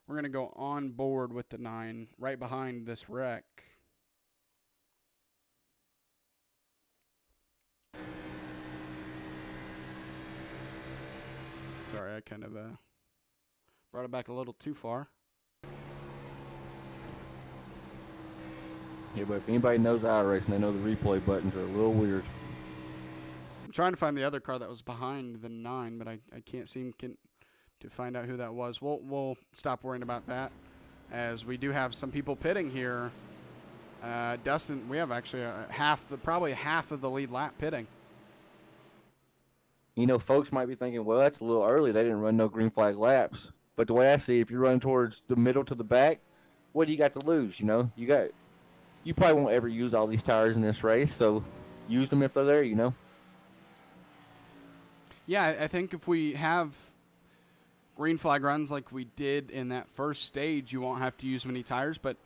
We're going to go on board with the 9 right behind this wreck. Sorry, I kind of brought it back a little too far. Yeah, but if anybody knows iRacing, they know the replay buttons are a little weird. I'm trying to find the other car that was behind the 9, but I can't seem to find out who that was. We'll stop worrying about that, as we do have some people pitting here. Dustin, we have actually probably half of the lead lap pitting. You know, folks might be thinking, well, that's a little early. They didn't run no green flag laps. But the way I see it, if you're running towards the middle to the back, what do you got to lose? You know, you probably won't ever use all these tires in this race, so use them if they're there, you know. Yeah, I think if we have green flag runs like we did in that first stage, you won't have to use many tires. But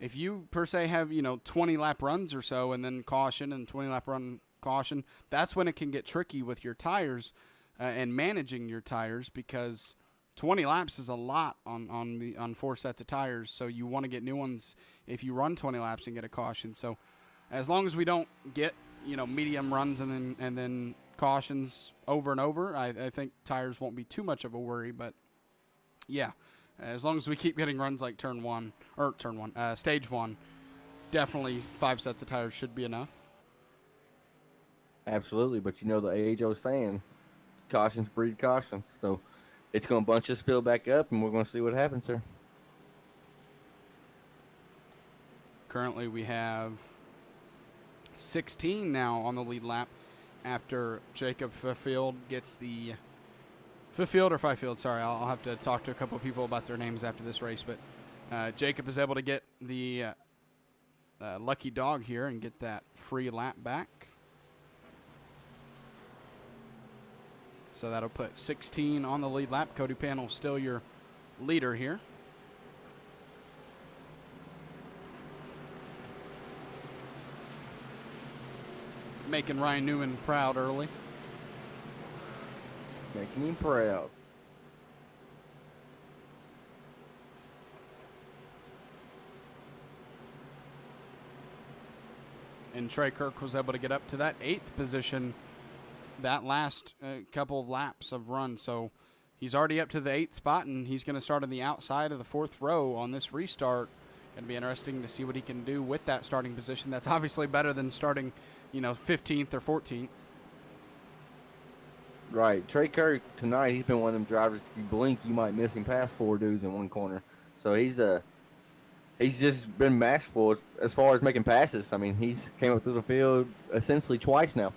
if you, per se, have, 20 lap runs or so, and then caution and 20 lap run caution, that's when it can get tricky with your tires and managing your tires, because 20 laps is a lot on 4 sets of tires. So you want to get new ones if you run 20 laps and get a caution. So as long as we don't get medium runs and then cautions over and over, I think tires won't be too much of a worry. But yeah, as long as we keep getting runs like stage 1, definitely 5 sets of tires should be enough. Absolutely, but the AHO saying, cautions breed cautions. So it's going to bunch this field back up, and we're going to see what happens here. Currently, we have 16 now on the lead lap after Jacob Fifield gets the Fifield. Sorry, I'll have to talk to a couple of people about their names after this race. But Jacob is able to get the lucky dog here and get that free lap back. So that'll put 16 on the lead lap. Cody Panel still your leader here. Making Ryan Newman proud early. Making him proud. And Trey Kirk was able to get up to that 8th position that last couple of laps of run. So he's already up to the 8th spot, and he's going to start on the outside of the 4th row on this restart. Going to be interesting to see what he can do with that starting position. That's obviously better than starting, 15th or 14th. Right. Trey Kirk tonight, he's been one of them drivers, if you blink, you might miss him past 4 dudes in one corner. So he's just been masterful as far as making passes. He's came up through the field essentially twice now.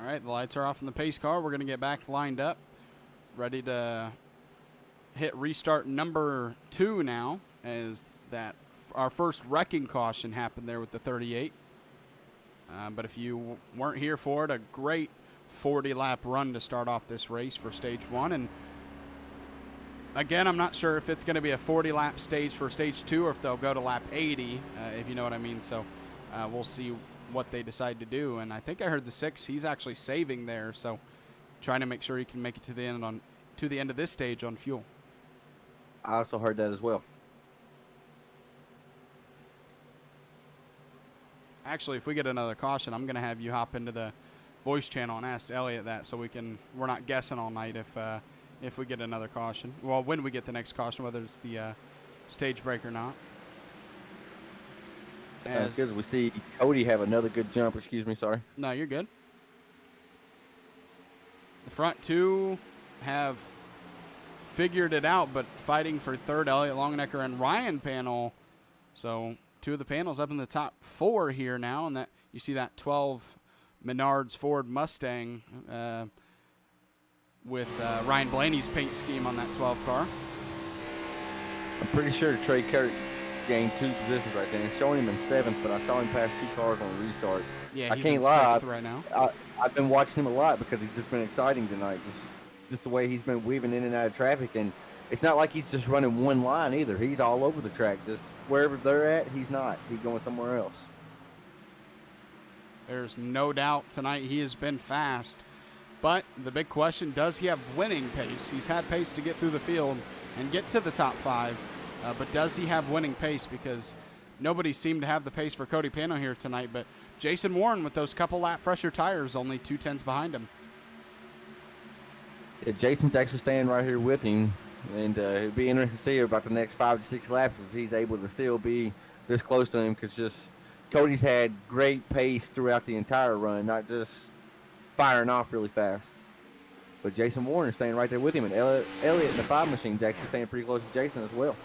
All right, the lights are off in the pace car. We're going to get back lined up, ready to hit restart number 2 now, as that our first wrecking caution happened there with the 38. But if you weren't here for it, a great 40-lap run to start off this race for stage 1. And again, I'm not sure if it's going to be a 40-lap stage for stage 2 or if they'll go to lap 80, if you know what I mean. So we'll see what they decide to do. And I think I heard the 6, he's actually saving there, so trying to make sure he can make it to the end of this stage on fuel. I also heard that as well. Actually, if we get another caution, I'm going to have you hop into the voice channel and ask Elliot that, so we're not guessing all night if we get another caution. Well, when we get the next caution, whether it's the stage break or not. As good as we see Cody have another good jump. Excuse me, sorry. No, you're good. The front 2 have figured it out, but fighting for third, Elliot Longnecker and Ryan Panel. So 2 of the panels up in the top 4 here now, and that you see that 12 Menards Ford Mustang with Ryan Blaney's paint scheme on that 12 car. I'm pretty sure Trey Kirk gained 2 positions right there. It's showing him in 7th, but I saw him pass 2 cars on the restart. Yeah, I he's can't in lie. 6th right now. I've been watching him a lot because he's just been exciting tonight. Just the way he's been weaving in and out of traffic, and it's not like he's just running one line either. He's all over the track. Just wherever they're at, he's not. He's going somewhere else. There's no doubt tonight he has been fast. But the big question, does he have winning pace? He's had pace to get through the field and get to the top 5. But does he have winning pace? Because nobody seemed to have the pace for Cody Pano here tonight. But Jason Warren, with those couple lap fresher tires, only 2/10 behind him. Yeah, Jason's actually staying right here with him. And it'd be interesting to see about the next 5 to 6 laps if he's able to still be this close to him, because just Cody's had great pace throughout the entire run, not just firing off really fast. But Jason Warren is staying right there with him, and Elliot and the 5 machine's actually staying pretty close to Jason as well.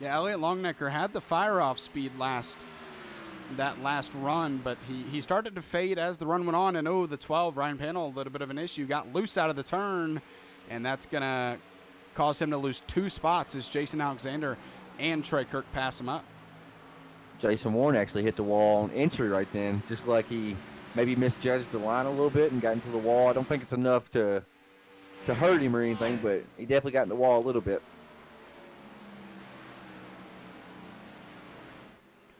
Yeah, Elliot Longnecker had the fire-off speed that last run, but he started to fade as the run went on, and the 12, Ryan Panel, a little bit of an issue, got loose out of the turn, and that's going to cause him to lose 2 spots as Jason Alexander and Trey Kirk pass him up. Jason Warren actually hit the wall on entry right then, just like he maybe misjudged the line a little bit and got into the wall. I don't think it's enough to hurt him or anything, but he definitely got in the wall a little bit.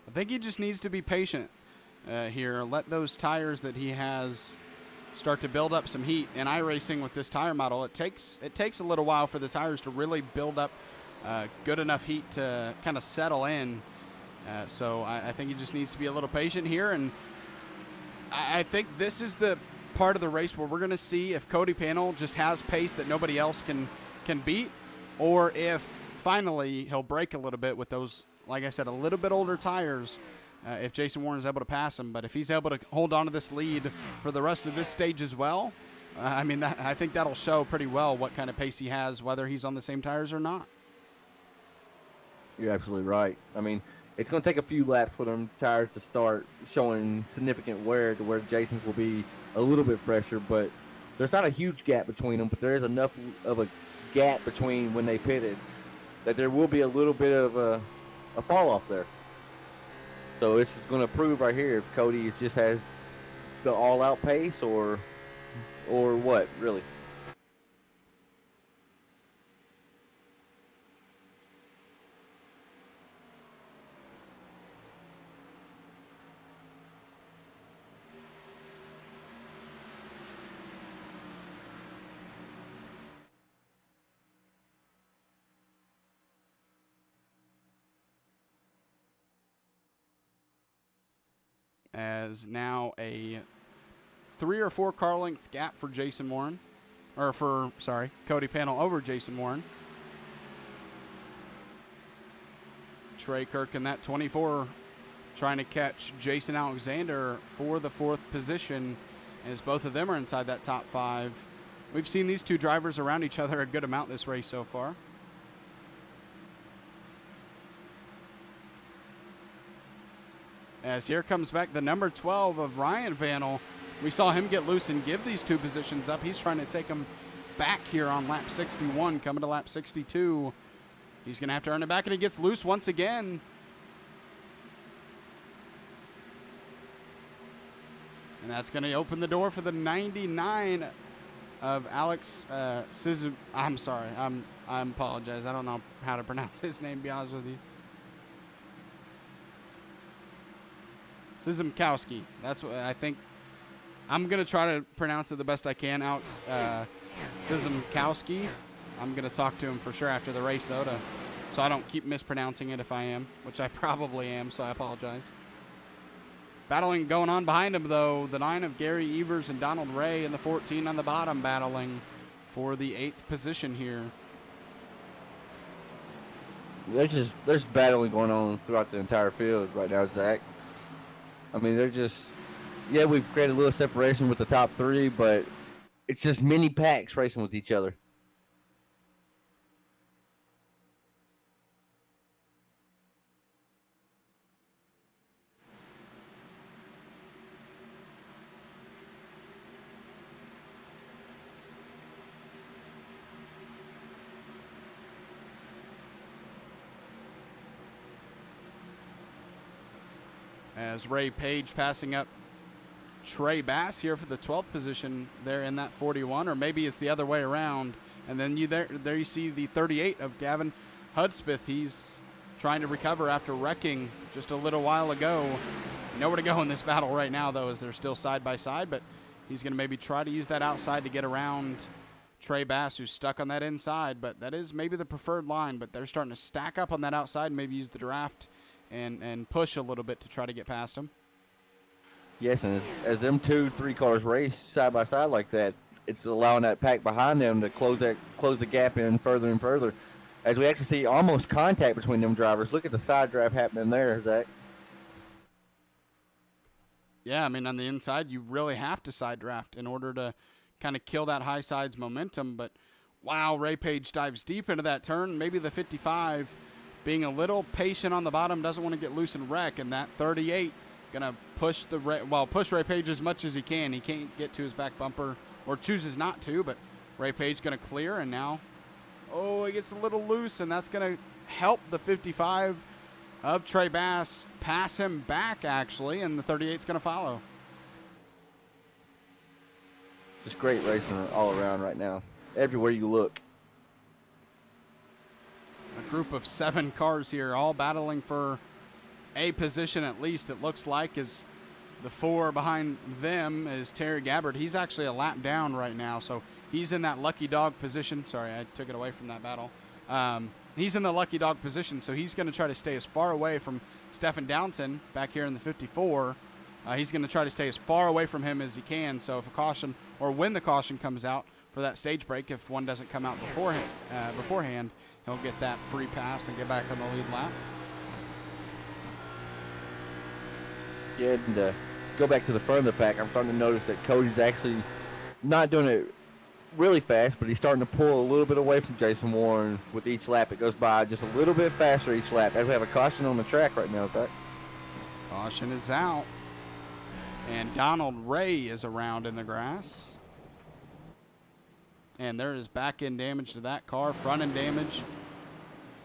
I think he just needs to be patient here. Let those tires that he has start to build up some heat. In iRacing with this tire model, it takes a little while for the tires to really build up good enough heat to kind of settle in. So I think he just needs to be a little patient here. And I think this is the part of the race where we're going to see if Cody Panel just has pace that nobody else can beat, or if finally he'll break a little bit with those, like I said, a little bit older tires, if Jason Warren is able to pass him. But if he's able to hold on to this lead for the rest of this stage as well, I think that'll show pretty well what kind of pace he has, whether he's on the same tires or not. You're absolutely right. I mean, it's going to take a few laps for them tires to start showing significant wear to where Jason's will be a little bit fresher, but there's not a huge gap between them, but there is enough of a gap between when they pitted that there will be a little bit of a fall off there. So this is going to prove right here if Cody just has the all-out pace or what, really. As now a 3 or 4 car length gap for Jason Warren, Cody Panel over Jason Warren. Trey Kirk in that 24 trying to catch Jason Alexander for the 4th position, as both of them are inside that top 5. We've seen these two drivers around each other a good amount this race so far. As here comes back the number 12 of Ryan Vanel. We saw him get loose and give these 2 positions up. He's trying to take them back here on lap 61, coming to lap 62. He's going to have to earn it back, and he gets loose once again. And that's going to open the door for the 99 of Alex Sizum. I'm sorry. I apologize. I don't know how to pronounce his name, to be honest with you. Sizumkowski. That's what I think. I'm going to try to pronounce it the best I can. Alex Sizumkowski. I'm going to talk to him for sure after the race, though, so I don't keep mispronouncing it if I am, which I probably am, so I apologize. Battling going on behind him, though, the 9 of Gary Evers and Donald Ray, and the 14 on the bottom battling for the 8th position here. There's battling going on throughout the entire field right now, Zach. I mean, yeah, we've created a little separation with the top 3, but it's just mini packs racing with each other. As Ray Page passing up Trey Bass here for the 12th position there in that 41, or maybe it's the other way around. And then there you see the 38 of Gavin Hudspeth. He's trying to recover after wrecking just a little while ago. Nowhere to go in this battle right now, though, as they're still side by side, but he's going to maybe try to use that outside to get around Trey Bass, who's stuck on that inside. But that is maybe the preferred line, but they're starting to stack up on that outside and maybe use the draft and push a little bit to try to get past him. Yes, and as them 2-3 cars race side by side like that, it's allowing that pack behind them to close the gap in further and further. As we actually see almost contact between them drivers. Look at the side draft happening there, Zach. Yeah, I mean, on the inside, you really have to side draft in order to kind of kill that high sides momentum. But, wow, Ray Page dives deep into that turn. Maybe the 55 being a little patient on the bottom, doesn't want to get loose and wreck. And that 38 going to push push Ray Page as much as he can. He can't get to his back bumper, or chooses not to, but Ray Page going to clear, and now, he gets a little loose, and that's going to help the 55 of Trey Bass pass him back, actually, and the 38's going to follow. Just great racing all around right now. Everywhere you look. A group of 7 cars here, all battling for a position at least, it looks like, as the 4 behind them is Terry Gabbard. He's actually a lap down right now, so he's in that lucky dog position. Sorry, I took it away from that battle. He's in the lucky dog position, so he's going to try to stay as far away from Stephen Downton back here in the 54. He's going to try to stay as far away from him as he can, so if a caution, or when the caution comes out for that stage break, if one doesn't come out beforehand, he'll get that free pass and get back on the lead lap. Yeah, and go back to the front of the pack, I'm starting to notice that Cody's actually not doing it really fast, but he's starting to pull a little bit away from Jason Warren with each lap. It goes by just a little bit faster each lap. As we have a caution on the track right now, Zach. Caution is out. And Donald Ray is around in the grass. And there is back end damage to that car, front end damage.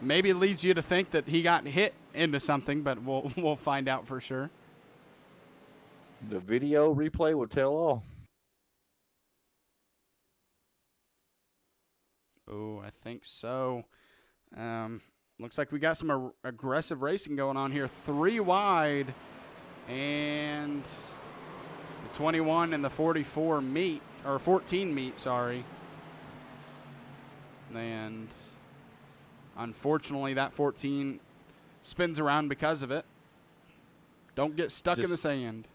Maybe leads you to think that he got hit into something, but we'll find out for sure. The video replay will tell all. Oh, I think so. Looks like we got some aggressive racing going on here. 3 wide, and the 21 and the 44 meet, or 14 meet, sorry. And unfortunately, that 14 spins around because of it. Don't get stuck in the sand.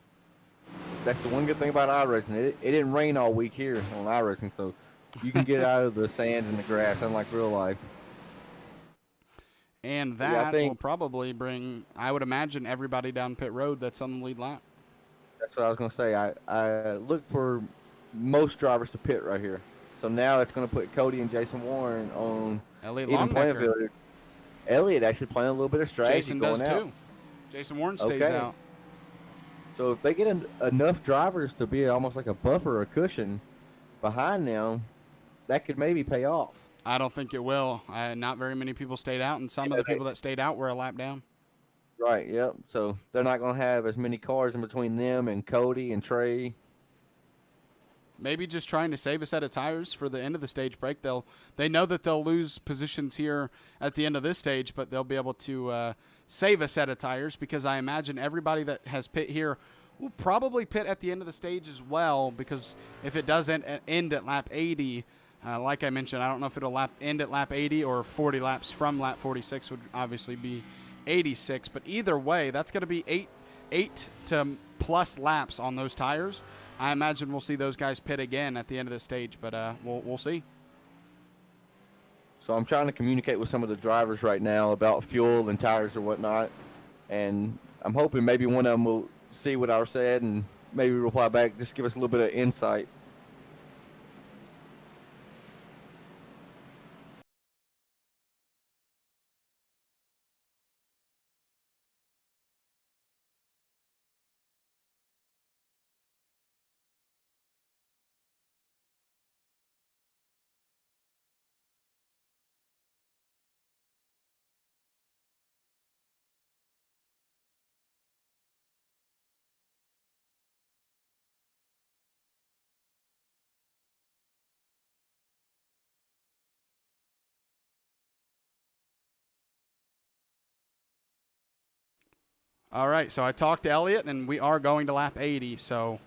That's the one good thing about iRacing. It didn't rain all week here on iRacing, so you can get out of the sand and the grass, unlike real life. And that will probably bring, I would imagine, everybody down pit road that's on the lead lap. That's what I was going to say. I look for most drivers to pit right here. So now it's going to put Cody and Jason Warren on Elliot even playing Longnecker. field. Elliot actually playing a little bit of strategy Jason going does out. too. Jason Warren stays out. So if they get enough drivers to be almost like a buffer or cushion behind them, that could maybe pay off. I don't think it will. Not very many people stayed out, and some of the people that stayed out were a lap down. Right, yep. So they're not going to have as many cars in between them and Cody and Trey. Maybe just trying to save a set of tires for the end of the stage break. They know that they'll lose positions here at the end of this stage, but they'll be able to save a set of tires, because I imagine everybody that has pit here will probably pit at the end of the stage as well, because if it does end at lap 80, like I mentioned, I don't know if it'll end at lap 80 or 40 laps from lap 46 would obviously be 86. But either way, that's going to be eight to plus laps on those tires. I imagine we'll see those guys pit again at the end of the stage, but we'll see. So I'm trying to communicate with some of the drivers right now about fuel and tires or whatnot, and I'm hoping maybe one of them will see what I said and maybe reply back, just give us a little bit of insight. All right, so I talked to Elliott, and we are going to lap 80. So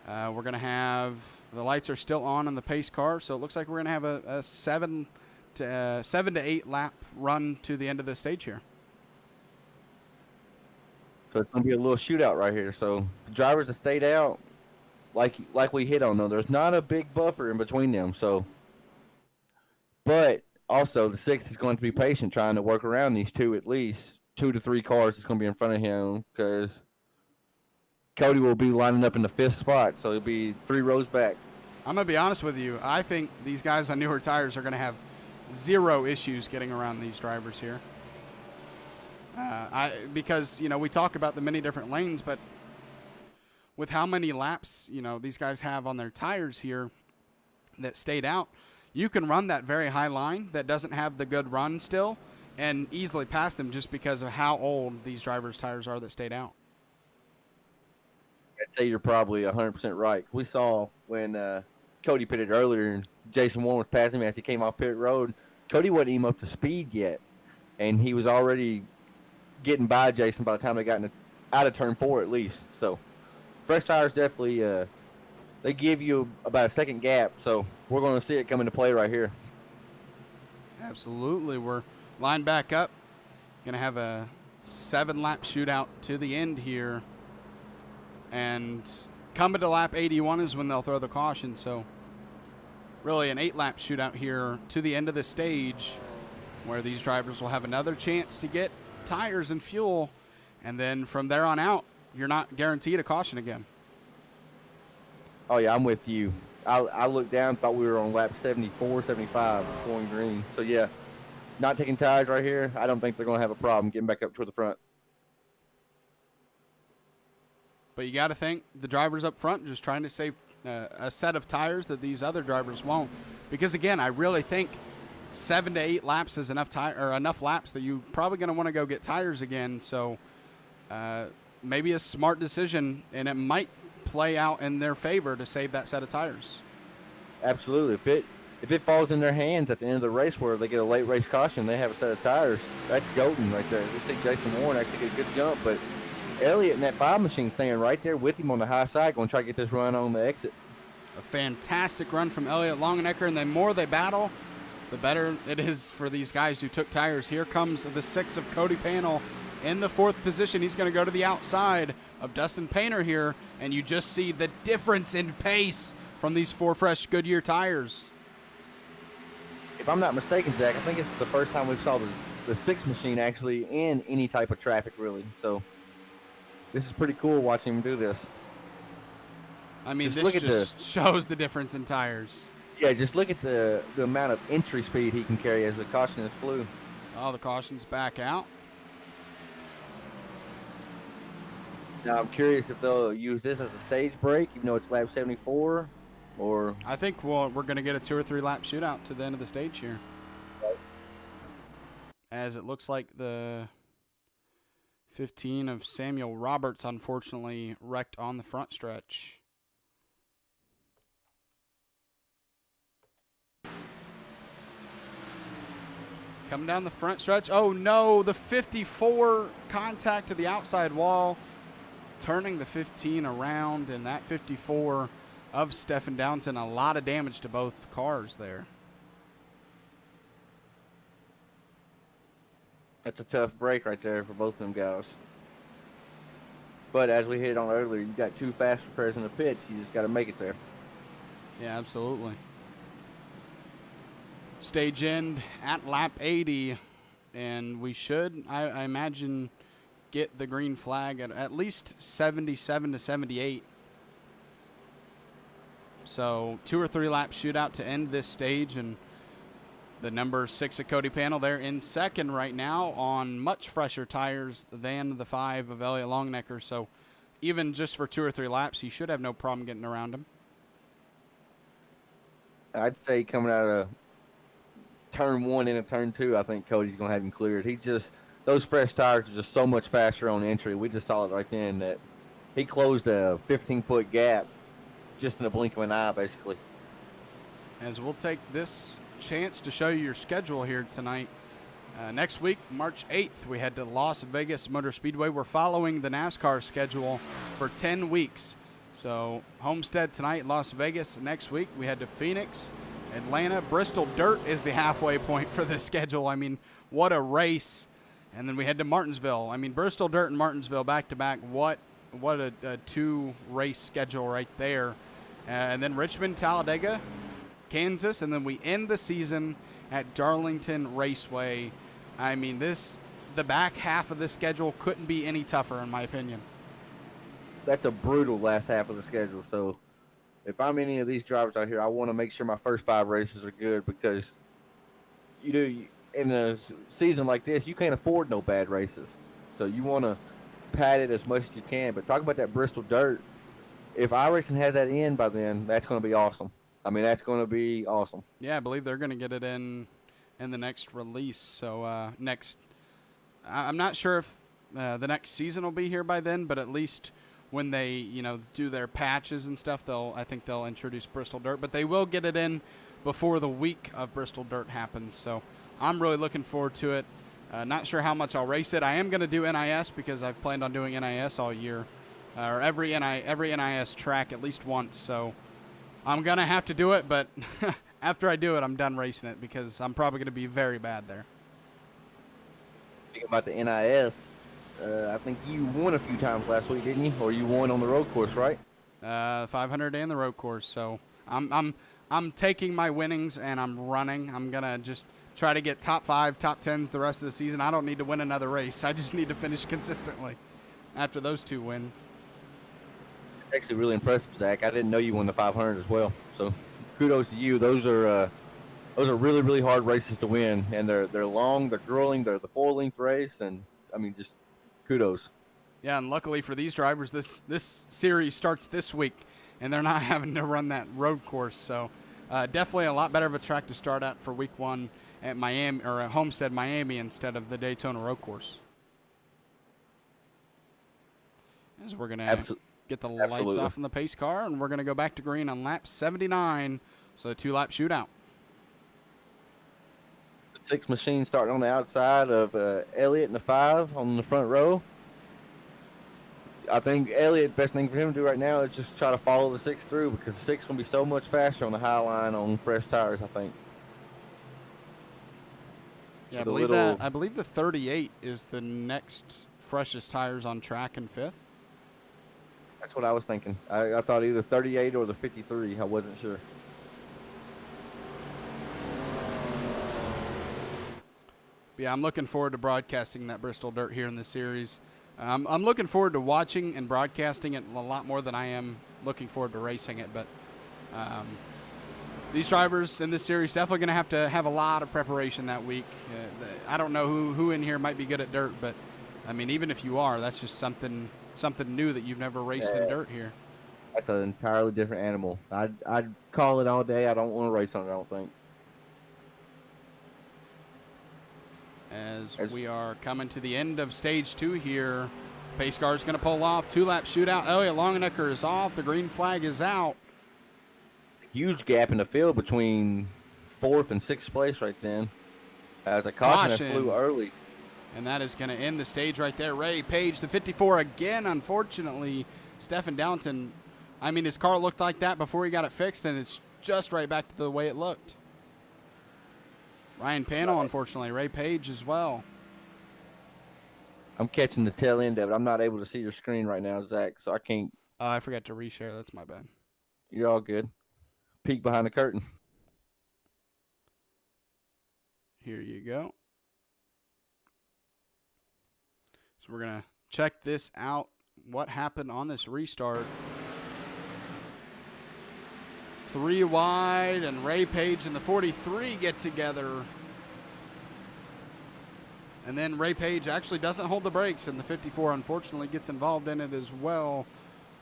we're going to have the lights are still on the pace car, so it looks like we're going to have a 7 to 8 lap run to the end of the stage here. So it's going to be a little shootout right here. So the drivers that stayed out, like we hit on, though, there's not a big buffer in between them. So, but also the 6 is going to be patient, trying to work around these two, at least 2 to 3 cars that's going to be in front of him, because Cody will be lining up in the 5th spot, so he'll be 3 rows back. I'm going to be honest with you. I think these guys on newer tires are going to have zero issues getting around these drivers here. Because, we talk about the many different lanes, but with how many laps, these guys have on their tires here that stayed out, you can run that very high line that doesn't have the good run still and easily pass them just because of how old these drivers' tires are that stayed out. I'd say you're probably 100% right. We saw when Cody pitted earlier and Jason Warren was passing me as he came off pit road. Cody wasn't even up to speed yet, and he was already getting by Jason by the time they got out of turn 4 at least. So fresh tires definitely they give you about a second gap, so we're going to see it come into play right here. Absolutely. We're lined back up. Going to have a 7-lap shootout to the end here. And coming to lap 81 is when they'll throw the caution. So really an 8-lap shootout here to the end of the stage, where these drivers will have another chance to get tires and fuel. And then from there on out, you're not guaranteed a caution again. Oh, yeah, I'm with you. I looked down, thought we were on lap 74, 75 going green. So, yeah, not taking tires right here. I don't think they're going to have a problem getting back up toward the front. But you got to think the drivers up front just trying to save a set of tires that these other drivers won't. Because, again, I really think 7 to 8 laps is enough laps that you're probably going to want to go get tires again. So maybe a smart decision, and it might play out in their favor to save that set of tires. Absolutely. If it falls in their hands at the end of the race where they get a late race caution, they have a set of tires, that's golden right there. We see Jason Warren actually get a good jump, but Elliott and that 5 machine staying right there with him on the high side, going to try to get this run on the exit. A fantastic run from Elliott Longenecker, and the more they battle, the better it is for these guys who took tires. Here comes the 6 of Cody Panel in the 4th position. He's going to go to the outside of Dustin Painter here, and you just see the difference in pace from these 4 fresh Goodyear tires. If I'm not mistaken, Zach, I think it's the first time we saw the 6 machine actually in any type of traffic, really. So this is pretty cool watching him do this. I mean, this just shows the difference in tires. Yeah, just look at the amount of entry speed he can carry as the caution is flew. Oh, the caution's back out. Now I'm curious if they'll use this as a stage break, even though it's lap 74, or I think we're going to get a 2 or 3 lap shootout to the end of the stage here. As it looks like the 15 of Samuel Roberts unfortunately wrecked on the front stretch. Coming down the front stretch. Oh no, the 54 contact to the outside wall, turning the 15 around, and that 54 of Stephen Downton, a lot of damage to both cars there. that's a tough break right there for both of them guys. But as we hit on earlier, you got 2 fast repairs in the pits. You just got to make it there. Yeah, absolutely. Stage end at lap 80, and we should, I imagine, get the green flag at least 77 to 78. So 2 or 3 lap shootout to end this stage, and the number 6 of Cody Panel there in second right now on much fresher tires than the 5 of Elliott Longnecker. So even just for 2 or 3 laps, he should have no problem getting around him. I'd say coming out of turn 1 into turn 2, I think Cody's going to have him cleared. He's just, those fresh tires are just so much faster on entry. We just saw it right then that he closed a 15-foot gap just in a blink of an eye, basically. As we'll take this chance to show you your schedule here tonight. Next week, March 8th, we head to Las Vegas Motor Speedway. We're following the NASCAR schedule for 10 weeks. So Homestead tonight, Las Vegas. Next week, we head to Phoenix, Atlanta. Bristol Dirt is the halfway point for this schedule. I mean, what a race. And then we head to Martinsville. I mean, Bristol Dirt and Martinsville back-to-back. What a 2-race schedule right there. And then Richmond, Talladega, Kansas, and then we end the season at Darlington Raceway. I mean, the back half of the schedule couldn't be any tougher, in my opinion. That's a brutal last half of the schedule. So if I'm any of these drivers out here, I want to make sure my first 5 races are good, because in a season like this, you can't afford no bad races. So you want to pad it as much as you can. But talking about that Bristol Dirt, if iRacing has that in by then, that's going to be awesome. I mean, that's going to be awesome. Yeah, I believe they're going to get it in the next release. So I'm not sure if the next season will be here by then, but at least when they do their patches and stuff, I think they'll introduce Bristol Dirt. But they will get it in before the week of Bristol Dirt happens. So I'm really looking forward to it. Not sure how much I'll race it. I am going to do NIS because I've planned on doing NIS all year, or every NIS track at least once. So I'm going to have to do it, but after I do it, I'm done racing it because I'm probably going to be very bad there. Speaking about the NIS, I think you won a few times last week, didn't you? Or you won on the road course, right? 500 and the road course. So I'm taking my winnings and I'm running. I'm going to just try to get top 5, top 10s the rest of the season. I don't need to win another race. I just need to finish consistently after those 2 wins. Actually really impressive, Zach. I didn't know you won the 500 as well. So kudos to you. Those are really, really hard races to win, and they're long, they're grueling, they're the 4-length race, and I mean, just kudos. Yeah, and luckily for these drivers, this series starts this week, and they're not having to run that road course. So definitely a lot better of a track to start at for week 1 at Miami, or at Homestead, Miami, instead of the Daytona road course. As we're gonna get the lights off in the pace car, and we're going to go back to green on lap 79, so a 2-lap shootout. 6 machines starting on the outside of Elliott and the 5 on the front row. I think Elliott, best thing for him to do right now is just try to follow the 6 through, because the 6 is going to be so much faster on the high line on fresh tires, I think. Yeah, I believe the 38 is the next freshest tires on track in 5th. That's what I was thinking. I thought either 38 or the 53. I wasn't sure. Yeah, I'm looking forward to broadcasting that Bristol Dirt here in this series. I'm looking forward to watching and broadcasting it a lot more than I am looking forward to racing it. But these drivers in this series definitely going to have a lot of preparation that week. I don't know who in here might be good at dirt, but I mean, even if you are, that's just something something new that you've never raced in dirt here. That's an entirely different animal. I'd call it all day. I don't want to race on it, I don't think. As we are coming to the end of stage 2 here, pace car is going to pull off. 2-lap shootout. Elliott Longenecker is off. The green flag is out. Huge gap in the field between 4th and 6th place right then. As a caution that flew early. And that is going to end the stage right there. Ray Page, the 54 again, unfortunately. Stephen Downton, I mean, his car looked like that before he got it fixed, and it's just right back to the way it looked. Ryan Panel, unfortunately. Ray Page as well. I'm catching the tail end of it. I'm not able to see your screen right now, Zach, so I can't. I forgot to reshare. That's my bad. You're all good. Peek behind the curtain. Here you go. So we're going to check this out. What happened on this restart? 3 wide, and Ray Page and the 43 get together. And then Ray Page actually doesn't hold the brakes, and the 54 unfortunately gets involved in it as well.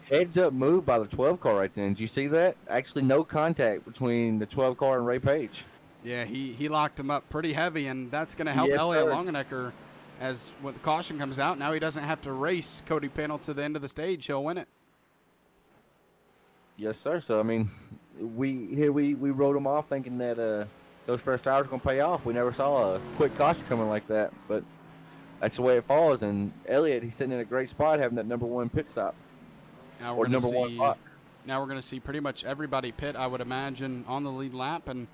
Heads up move by the 12 car right then. Did you see that? Actually, no contact between the 12 car and Ray Page. Yeah, he locked him up pretty heavy, and that's going to help Elliott Longenecker as when the caution comes out. Now he doesn't have to race Cody Panel to the end of the stage. He'll win it. Yes, sir. So, I mean, we wrote him off thinking that those first tires were going to pay off. We never saw a quick caution coming like that, but that's the way it falls. And Elliott, he's sitting in a great spot having that number 1 pit stop. Now we're going to see. Now we're going to see pretty much everybody pit, I would imagine, on the lead lap. And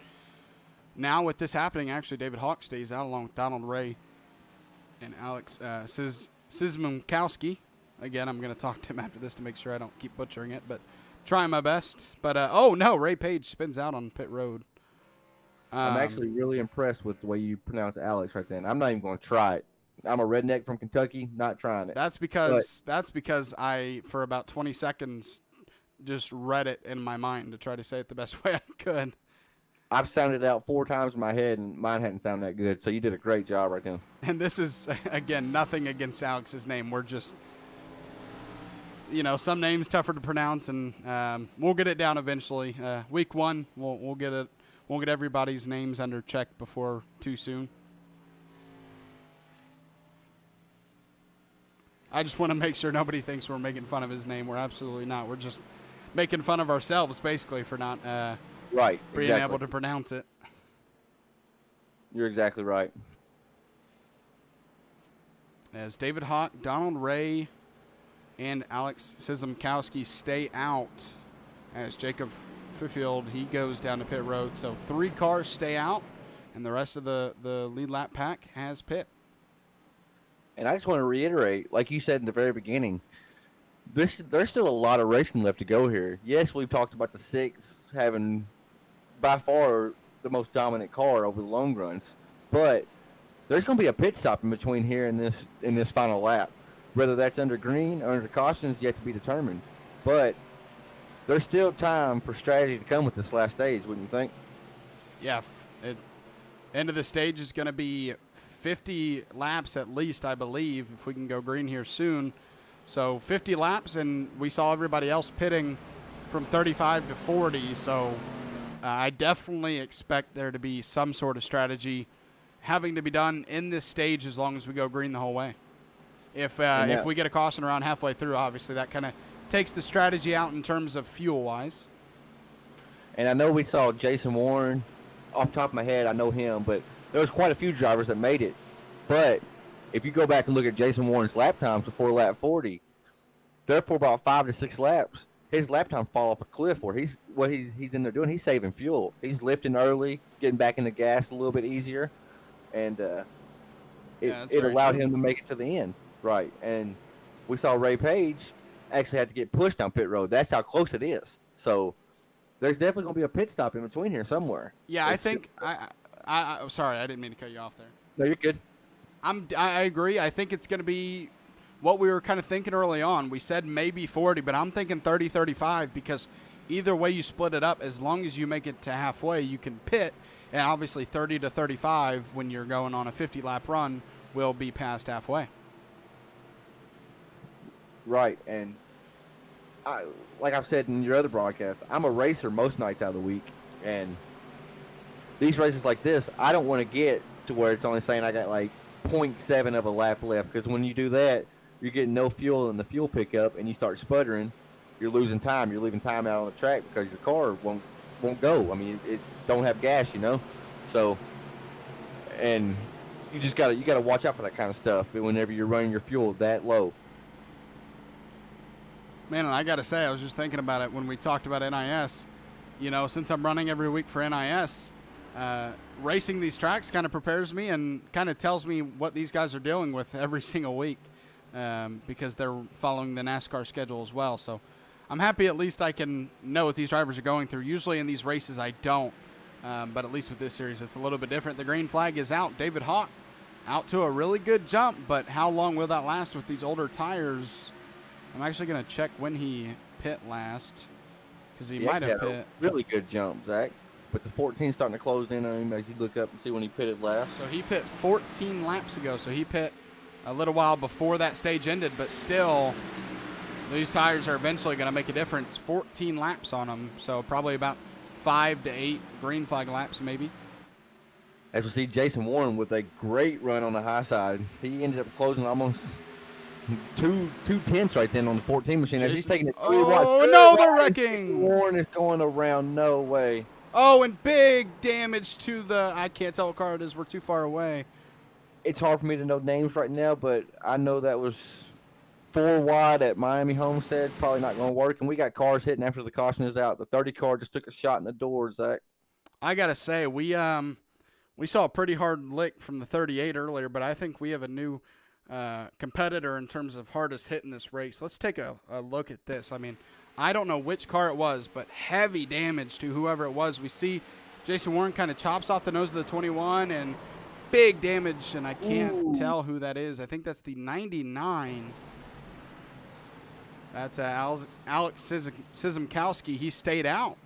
now with this happening, actually, David Hawk stays out along with Donald Ray and Alex Szymanowski. Again, I'm going to talk to him after this to make sure I don't keep butchering it, but trying my best. But, oh, no, Ray Page spins out on pit road. I'm actually really impressed with the way you pronounce Alex right then. I'm not even going to try it. I'm a redneck from Kentucky, not trying it. That's because I, for about 20 seconds, just read it in my mind to try to say it the best way I could. I've sounded it out 4 times in my head, and mine hadn't sounded that good, so you did a great job right then. And this is, again, nothing against Alex's name. We're just, some names tougher to pronounce, and we'll get it down eventually. Week 1, we'll get it. We'll get everybody's names under check before too soon. I just want to make sure nobody thinks we're making fun of his name. We're absolutely not. We're just making fun of ourselves, basically, for not being able to pronounce it. You're exactly right. As David Hawk, Donald Ray, and Alex Szymanowski stay out, as Jacob Fifield, he goes down to pit road. So 3 cars stay out, and the rest of the lead lap pack has pit. And I just want to reiterate, like you said in the very beginning, there's still a lot of racing left to go here. Yes, we've talked about the 6 having by far the most dominant car over the long runs, but there's going to be a pit stop in between here and this final lap. Whether that's under green or under caution is yet to be determined. But there's still time for strategy to come with this last stage, wouldn't you think? Yeah, end of the stage is going to be 50 laps at least, I believe, if we can go green here soon. So 50 laps, and we saw everybody else pitting from 35 to 40. So I definitely expect there to be some sort of strategy having to be done in this stage as long as we go green the whole way. If we get a caution around halfway through, obviously that kind of takes the strategy out in terms of fuel-wise. And I know we saw Jason Warren. Off the top of my head, I know him, but there was quite a few drivers that made it. But if you go back and look at Jason Warren's lap times before lap 40, therefore about 5 to 6 laps, his lap time fall off a cliff where he's in there doing. He's saving fuel. He's lifting early, getting back in the gas a little bit easier, and it allowed him to make it to the end. Right, and we saw Ray Page actually had to get pushed on pit road. That's how close it is. So there's definitely going to be a pit stop in between here somewhere. Yeah, I think I sorry, I didn't mean to cut you off there. No, you're good. I agree. I think it's going to be what we were kind of thinking early on. We said maybe 40, but I'm thinking 30, 35 because either way you split it up, as long as you make it to halfway, you can pit. And obviously 30 to 35 when you're going on a 50-lap run will be past halfway. Right, and I, like I've said in your other broadcast, I'm a racer most nights out of the week, and these races like this, I don't want to get to where it's only saying I got like .7 of a lap left, because when you do that, you're getting no fuel in the fuel pickup, and you start sputtering. You're losing time. You're leaving time out on the track because your car won't go. I mean, it don't have gas, you know. So, and you gotta watch out for that kind of stuff whenever you're running your fuel that low. Man, and I got to say, I was just thinking about it when we talked about NIS. You know, since I'm running every week for NIS, racing these tracks kind of prepares me and kind of tells me what these guys are dealing with every single week, because they're following the NASCAR schedule as well. So I'm happy at least I can know what these drivers are going through. Usually in these races I don't, but at least with this series it's a little bit different. The green flag is out. David Hawk out to a really good jump, but how long will that last with these older tires? I'm actually going to check when he pit last, because he might have pit. Really good jump, Zach. But the 14's starting to close in on him as you look up and see when he pitted last. So he pit 14 laps ago. So he pit a little while before that stage ended, but still, these tires are eventually going to make a difference. 14 laps on them, so probably about 5 to 8 green flag laps maybe. As we see Jason Warren with a great run on the high side. He ended up closing almost two tenths right then on the 14 machine. As he's taking it. Oh, no, they're wrecking. Warren is going around. No way. Oh, and big damage to the, I can't tell what car it is. We're too far away. It's hard for me to know names right now, but I know that was 4 wide at Miami Homestead. Probably not going to work. And we got cars hitting after the caution is out. The 30 car just took a shot in the door, Zach. I got to say, we saw a pretty hard lick from the 38 earlier, but I think we have a new competitor in terms of hardest hit in this race. Let's take a look at this. I mean, I don't know which car it was, but heavy damage to whoever it was. We see Jason Warren kind of chops off the nose of the 21 and big damage, and I can't tell who that is. I think that's the 99. That's Alex Sizemkowski. He stayed out,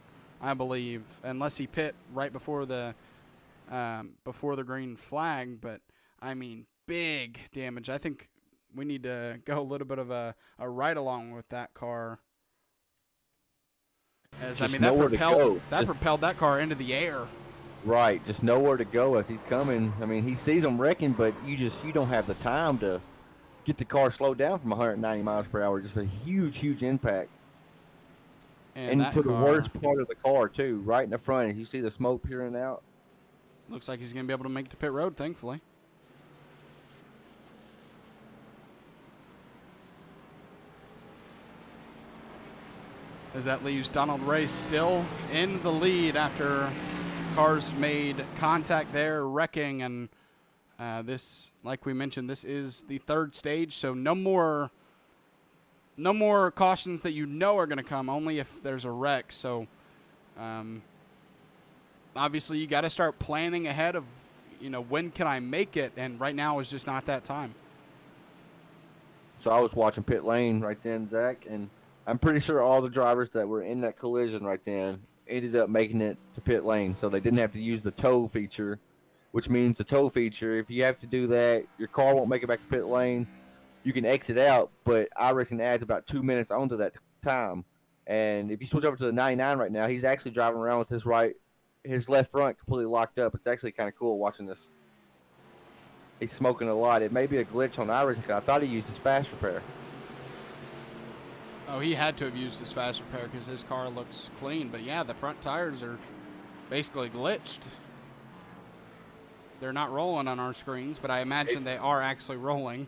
I believe, unless he pit right before the green flag. But, I mean, big damage. I think we need to go a little bit of a ride-along with that car. As, I mean, that propelled that car into the air. Right, just nowhere to go as he's coming. I mean, he sees them wrecking, but you don't have the time to get the car slowed down from 190 miles per hour. Just a huge impact. And to the worst part of the car, too, right in the front. As you see the smoke peering out. Looks like he's going to be able to make it to pit road, thankfully. As that leaves Donald Ray still in the lead after cars made contact there, wrecking. And this, like we mentioned, this is the third stage, so no more cautions that you know are going to come, only if there's a wreck. So obviously you got to start planning ahead of, when can I make it, and right now is just not that time. So I was watching pit lane right then, Zach, and I'm pretty sure all the drivers that were in that collision right then ended up making it to pit lane, so they didn't have to use the tow feature, which means the tow feature, if you have to do that, your car won't make it back to pit lane. You can exit out, but iRacing adds about 2 minutes onto that time. And if you switch over to the 99 right now, he's actually driving around with his left front completely locked up. It's actually kind of cool watching this. He's smoking a lot. It may be a glitch on iRacing because I thought he used his fast repair. Oh, he had to have used his fast repair because his car looks clean. But, yeah, the front tires are basically glitched. They're not rolling on our screens, but I imagine they are actually rolling.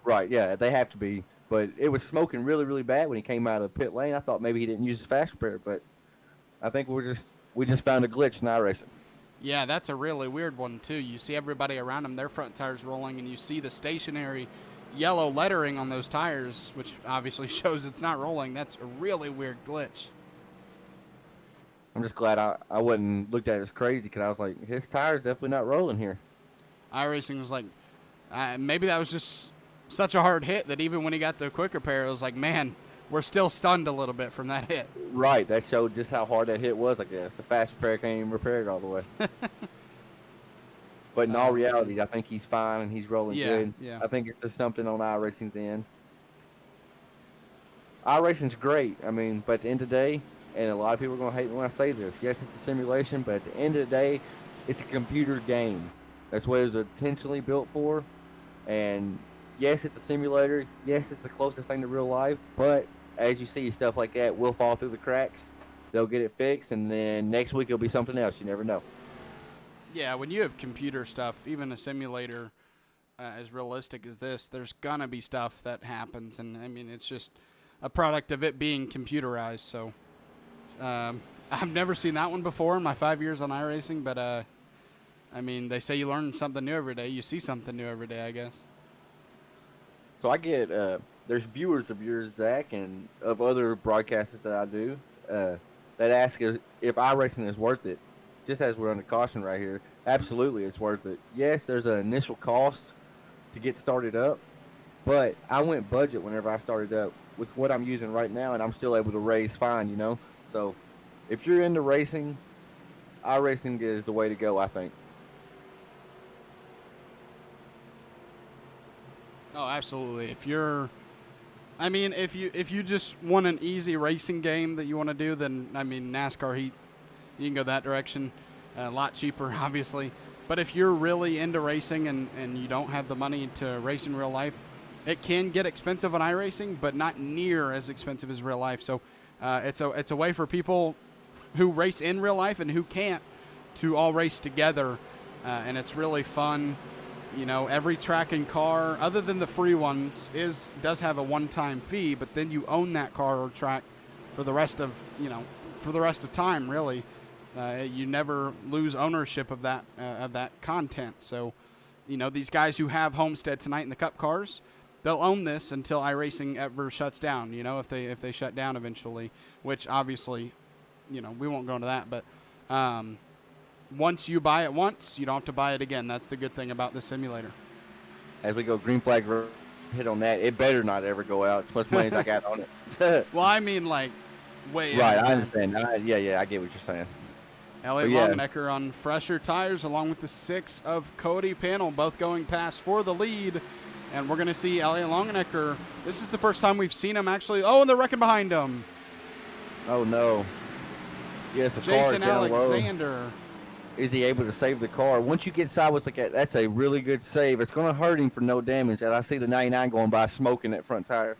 Right, yeah, they have to be. But it was smoking really bad when he came out of pit lane. I thought maybe he didn't use his fast repair, but I think we just found a glitch in iRacing. Yeah, that's a really weird one, too. You see everybody around him, their front tires rolling, and you see the stationary yellow lettering on those tires, which obviously shows it's not rolling. That's a really weird glitch. I'm just glad I wasn't looked at as crazy, because I was like, his tire's definitely not rolling here. iRacing was like, maybe that was just such a hard hit that even when he got the quick repair, it was like, man, we're still stunned a little bit from that hit. Right, that showed just how hard that hit was, I guess. The fast repair can't even repair it all the way. But in all reality, I think he's fine and he's rolling good. Yeah. I think it's just something on iRacing's end. iRacing's great. I mean, but at the end of the day, and a lot of people are going to hate me when I say this. Yes, it's a simulation, but at the end of the day, it's a computer game. That's what it was intentionally built for. And yes, it's a simulator. Yes, it's the closest thing to real life. But as you see, stuff like that will fall through the cracks. They'll get it fixed, and then next week it'll be something else. You never know. Yeah, when you have computer stuff, even a simulator as realistic as this, there's gonna be stuff that happens, and I mean it's just a product of it being computerized. So I've never seen that one before in my 5 years on iRacing, but I mean they say you learn something new every day. You see something new every day, I guess. So I get there's viewers of yours, Zach, and of other broadcasters that I do that ask if iRacing is worth it. Just as we're under caution right here, absolutely it's worth it. Yes, there's an initial cost to get started up, but I went budget whenever I started up with what I'm using right now, and I'm still able to race fine, you know? So if you're into racing, iRacing is the way to go, I think. Oh, absolutely. If you're, I mean, if you just want an easy racing game that you want to do, then I mean NASCAR Heat, you can go that direction. A lot cheaper, obviously. But if you're really into racing and you don't have the money to race in real life, it can get expensive on iRacing, but not near as expensive as real life. So it's a way for people who race in real life and who can't to all race together, and it's really fun. You know, every track and car, other than the free ones, does have a one-time fee, but then you own that car or track for the rest of time, really. You never lose ownership of that content. So, you know, these guys who have Homestead tonight in the Cup cars, they'll own this until iRacing ever shuts down. You know, if they shut down eventually, which obviously, you know, we won't go into that. But once you buy it once, you don't have to buy it again. That's the good thing about this simulator. As we go green flag hit on that, it better not ever go out. As much money as I got on it. Well, I mean, like, way right, I understand. Yeah, I get what you're saying. Elliott Longenecker on fresher tires along with the 6 of Cody Panel, both going past for the lead. And we're going to see Elliott Longenecker. This is the first time we've seen him actually. Oh, and they're wrecking behind him. Oh, no. Yes, Jason Alexander. Is he able to save the car? Once you get sideways like that, that's a really good save. It's going to hurt him for no damage. And I see the 99 going by smoking that front tire.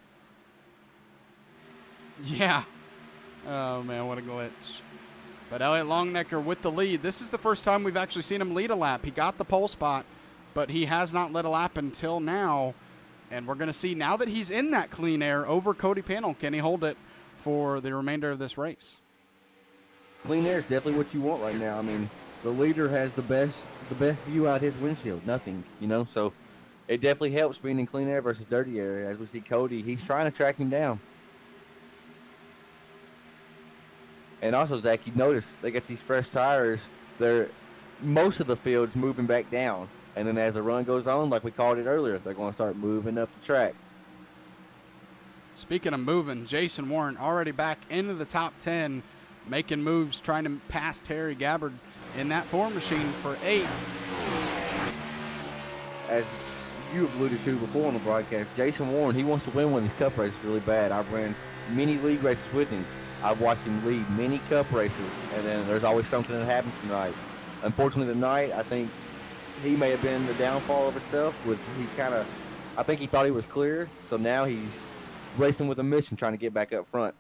Yeah. Oh, man, what a glitch. But Elliott Longenecker with the lead. This is the first time we've actually seen him lead a lap. He got the pole spot, but he has not led a lap until now. And we're going to see now that he's in that clean air over Cody Panel, can he hold it for the remainder of this race? Clean air is definitely what you want right now. I mean, the leader has the best view out his windshield. Nothing, you know. So it definitely helps being in clean air versus dirty air. As we see Cody, he's trying to track him down. And also, Zach, you notice they got these fresh tires. Most of the field's moving back down. And then as the run goes on, like we called it earlier, they're going to start moving up the track. Speaking of moving, Jason Warren already back into the top 10, making moves, trying to pass Terry Gabbard in that Ford machine for 8th. As you have alluded to before on the broadcast, Jason Warren, he wants to win one of these cup races really bad. I've ran many league races with him. I've watched him lead many cup races, and then there's always something that happens tonight. Unfortunately, tonight, I think he may have been the downfall of himself. I think he thought he was clear, so now he's racing with a mission, trying to get back up front.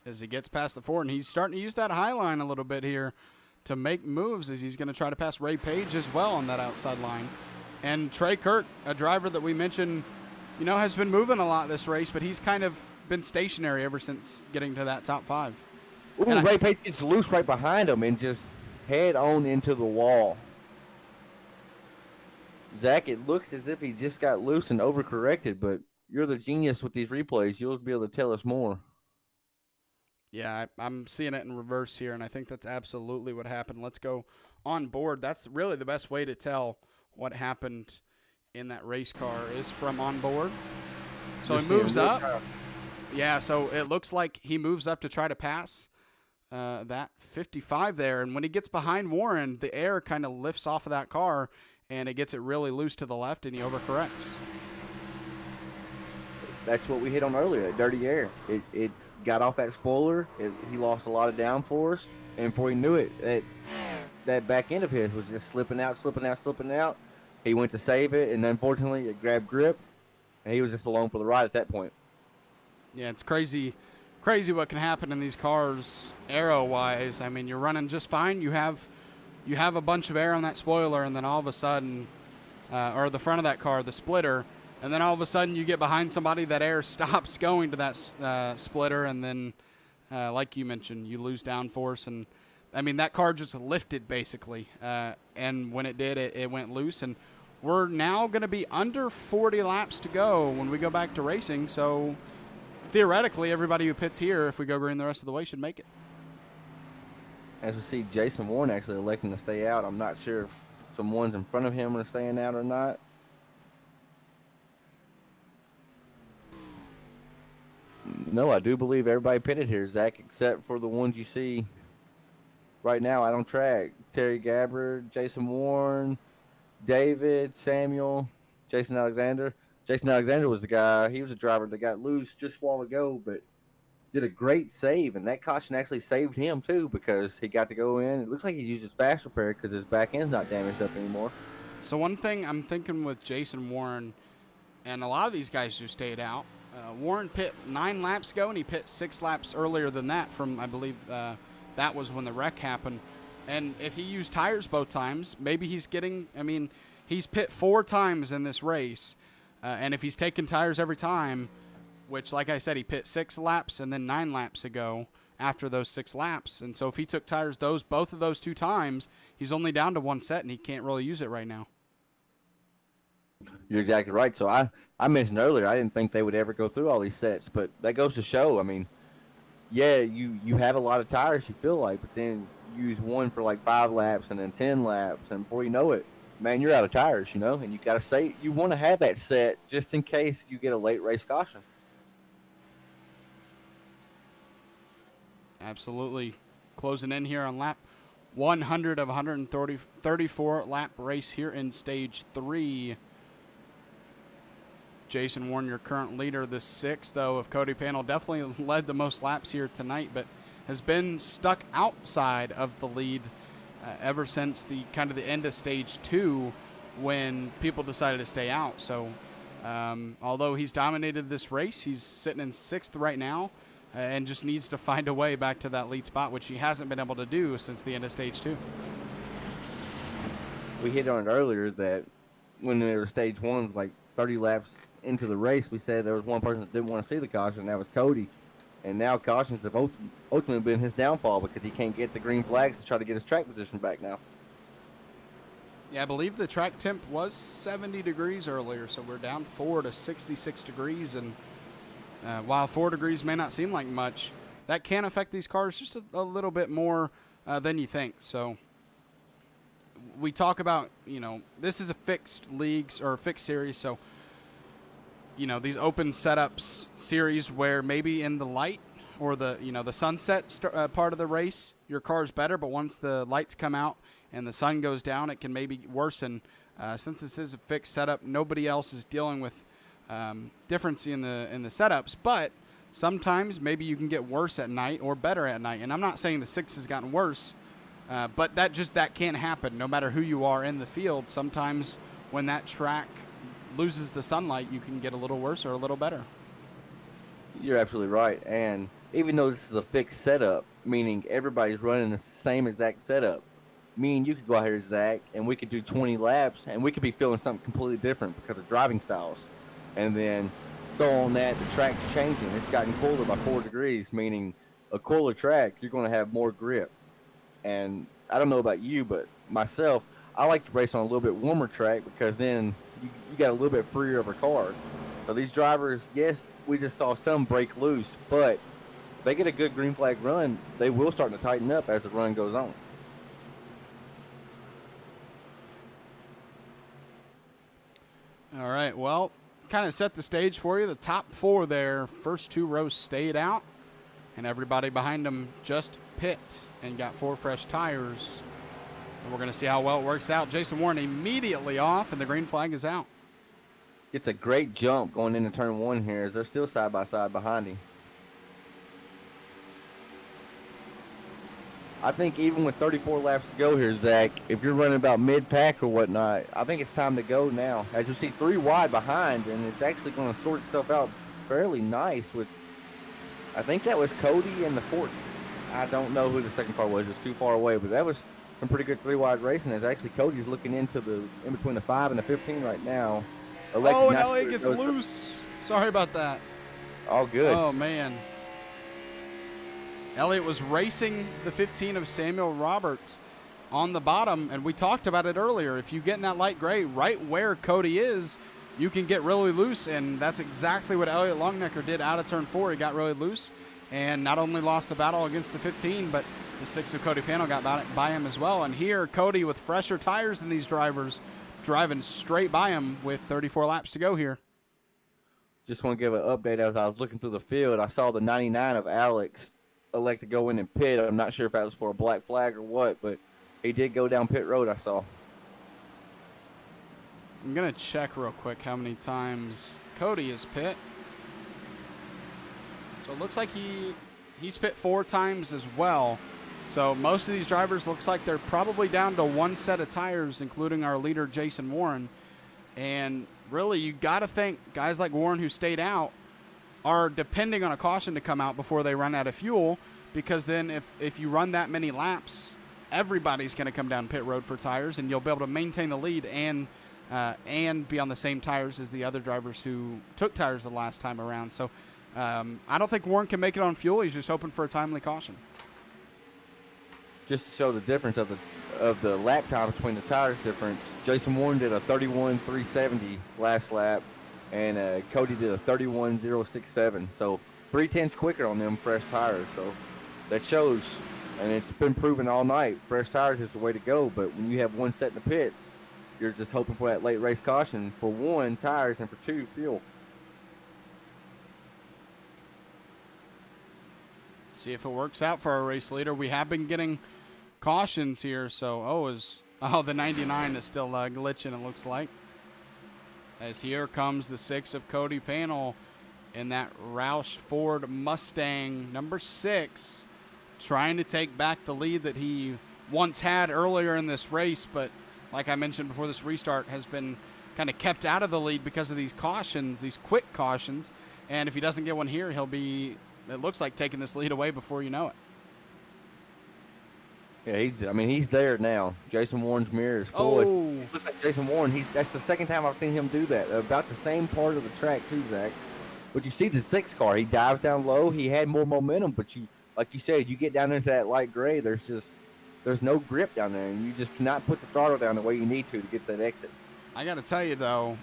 As he gets past the Ford, and he's starting to use that high line a little bit here to make moves, as he's going to try to pass Ray Page as well on that outside line. And Trey Kirk, a driver that we mentioned, you know, has been moving a lot this race, but he's kind of been stationary ever since getting to that top 5. Ooh, Ray Page gets loose right behind him and just head on into the wall. Zach, it looks as if he just got loose and overcorrected, but you're the genius with these replays. You'll be able to tell us more. Yeah, I'm seeing it in reverse here, and I think that's absolutely what happened. Let's go on board. That's really the best way to tell what happened in that race car is from on board. So he moves up. Yeah, so it looks like he moves up to try to pass that 55 there. And when he gets behind Warren, the air kind of lifts off of that car, and it gets it really loose to the left, and he overcorrects. that's what we hit on earlier, that dirty air. It got off that spoiler. He lost a lot of downforce, and before he knew it, that back end of his was just slipping out, slipping out, slipping out. He went to save it, and unfortunately, it grabbed grip, and he was just alone for the ride at that point. Yeah, it's crazy what can happen in these cars aero-wise. I mean, you're running just fine. You have a bunch of air on that spoiler, and then all of a sudden, or the front of that car, the splitter, and then all of a sudden you get behind somebody, that air stops going to that splitter, and then, like you mentioned, you lose downforce. And, I mean, that car just lifted, basically. And when it did, it went loose. And we're now going to be under 40 laps to go when we go back to racing, so theoretically, everybody who pits here, if we go green the rest of the way, should make it. As we see Jason Warren actually electing to stay out, I'm not sure if some ones in front of him are staying out or not. No, I do believe everybody pitted here, Zach, except for the ones you see right now out on track. Terry Gabbard, Jason Warren, David, Samuel, Jason Alexander. Jason Alexander was the guy, he was a driver that got loose just a while ago, but did a great save, and that caution actually saved him too because he got to go in. It looks like he used his fast repair because his back end's not damaged up anymore. So one thing I'm thinking with Jason Warren, and a lot of these guys who stayed out, Warren pit 9 laps ago, and he pit 6 laps earlier than that from, I believe, that was when the wreck happened. And if he used tires both times, maybe he's getting, I mean, he's pit 4 times in this race. And if he's taking tires every time, which, like I said, he pit 6 laps and then 9 laps ago after those 6 laps. And so if he took tires both of those 2 times, he's only down to 1 set, and he can't really use it right now. You're exactly right. So I mentioned earlier, I didn't think they would ever go through all these sets, but that goes to show, I mean, yeah, you have a lot of tires, you feel like, but then you use one for like 5 laps and then 10 laps, and before you know it, man, you're out of tires, you know, and you got to say you want to have that set just in case you get a late race caution. Absolutely. Closing in here on lap 100 of 34 lap race here in stage 3. Jason Warren, your current leader, the 6th, though, of Cody Panel, definitely led the most laps here tonight, but has been stuck outside of the lead ever since the kind of the end of stage 2 when people decided to stay out. So although he's dominated this race, he's sitting in 6th right now and just needs to find a way back to that lead spot, which he hasn't been able to do since the end of stage 2. We hit on it earlier that when there was stage 1, like 30 laps into the race, we said there was one person that didn't want to see the caution, and that was Cody. And now cautions have ultimately been his downfall because he can't get the green flags to try to get his track position back now. Yeah, I believe the track temp was 70 degrees earlier, so we're down 4 to 66 degrees. And while 4 degrees may not seem like much, that can affect these cars just a little bit more than you think. So we talk about, you know, this is a fixed leagues or fixed series, so you know, these open setups series where maybe in the light or the, you know, the sunset part of the race, your car's better, but once the lights come out and the sun goes down, it can maybe worsen. Since this is a fixed setup, nobody else is dealing with difference in the setups, but sometimes maybe you can get worse at night or better at night. And I'm not saying the 6 has gotten worse, but that can happen no matter who you are in the field. Sometimes when that track loses the sunlight, you can get a little worse or a little better. You're absolutely right. And even though this is a fixed setup, meaning everybody's running the same exact setup, me and you could go out here, Zach, and we could do 20 laps, and we could be feeling something completely different because of driving styles. And then throw on that, the track's changing. It's gotten colder by 4 degrees, meaning a cooler track, you're going to have more grip. And I don't know about you, but myself, I like to race on a little bit warmer track because then you got a little bit freer of a car. So these drivers, yes, we just saw some break loose, but if they get a good green flag run, they will start to tighten up as the run goes on. All right, well, kind of set the stage for you. The top 4 there, first 2 rows stayed out, and everybody behind them just pit and got 4 fresh tires. And we're going to see how well it works out. Jason Warren immediately off, and the green flag is out. Gets a great jump going into turn 1 here, as they're still side by side behind him. I think even with 34 laps to go here, Zach, if you're running about mid-pack or whatnot, I think it's time to go now. As you see, 3 wide behind, and it's actually going to sort itself out fairly nice with, I think that was Cody and the 4th. I don't know who the second car was. It's too far away, but that was some pretty good 3-wide racing. As actually Cody's looking in between the 5 and the 15 right now. And Elliott gets loose. Sorry about that. All good. Oh, man. Elliott was racing the 15 of Samuel Roberts on the bottom, and we talked about it earlier. If you get in that light gray right where Cody is, you can get really loose, and that's exactly what Elliott Longnecker did out of turn 4. He got really loose and not only lost the battle against the 15, but the 6 of Cody Pano got by him as well. And here, Cody with fresher tires than these drivers, driving straight by him with 34 laps to go here. Just want to give an update. As I was looking through the field, I saw the 99 of Alex elect to go in and pit. I'm not sure if that was for a black flag or what, but he did go down pit road, I saw. I'm going to check real quick how many times Cody is pit. So it looks like he's pit 4 times as well. So most of these drivers looks like they're probably down to 1 set of tires, including our leader, Jason Warren. And really, you got to think guys like Warren who stayed out are depending on a caution to come out before they run out of fuel, because then if you run that many laps, everybody's going to come down pit road for tires, and you'll be able to maintain the lead and be on the same tires as the other drivers who took tires the last time around. So I don't think Warren can make it on fuel. He's just hoping for a timely caution. Just to show the difference of the lap time between the tires difference, Jason Warren did a 31.370 last lap, and Cody did a 31.067. So 3/10 quicker on them fresh tires. So that shows, and it's been proven all night, fresh tires is the way to go. But when you have 1 set in the pits, you're just hoping for that late race caution for 1, tires, and for 2, fuel. See if it works out for our race leader. We have been getting cautions here, so the 99 is still glitching, it looks like. As here comes the 6 of Cody Panel in that Roush Ford Mustang number 6, trying to take back the lead that he once had earlier in this race, but like I mentioned before this restart, has been kind of kept out of the lead because of these cautions, these quick cautions. And if he doesn't get one here, he'll be, it looks like, taking this lead away before you know it. Yeah, he's there now. Jason Warren's mirror is full. It looks like Jason Warren, that's the second time I've seen him do that. About the same part of the track too, Zach. But you see the 6 car, he dives down low. He had more momentum, but like you said, you get down into that light gray, there's no grip down there, and you just cannot put the throttle down the way you need to get that exit. I got to tell you, though,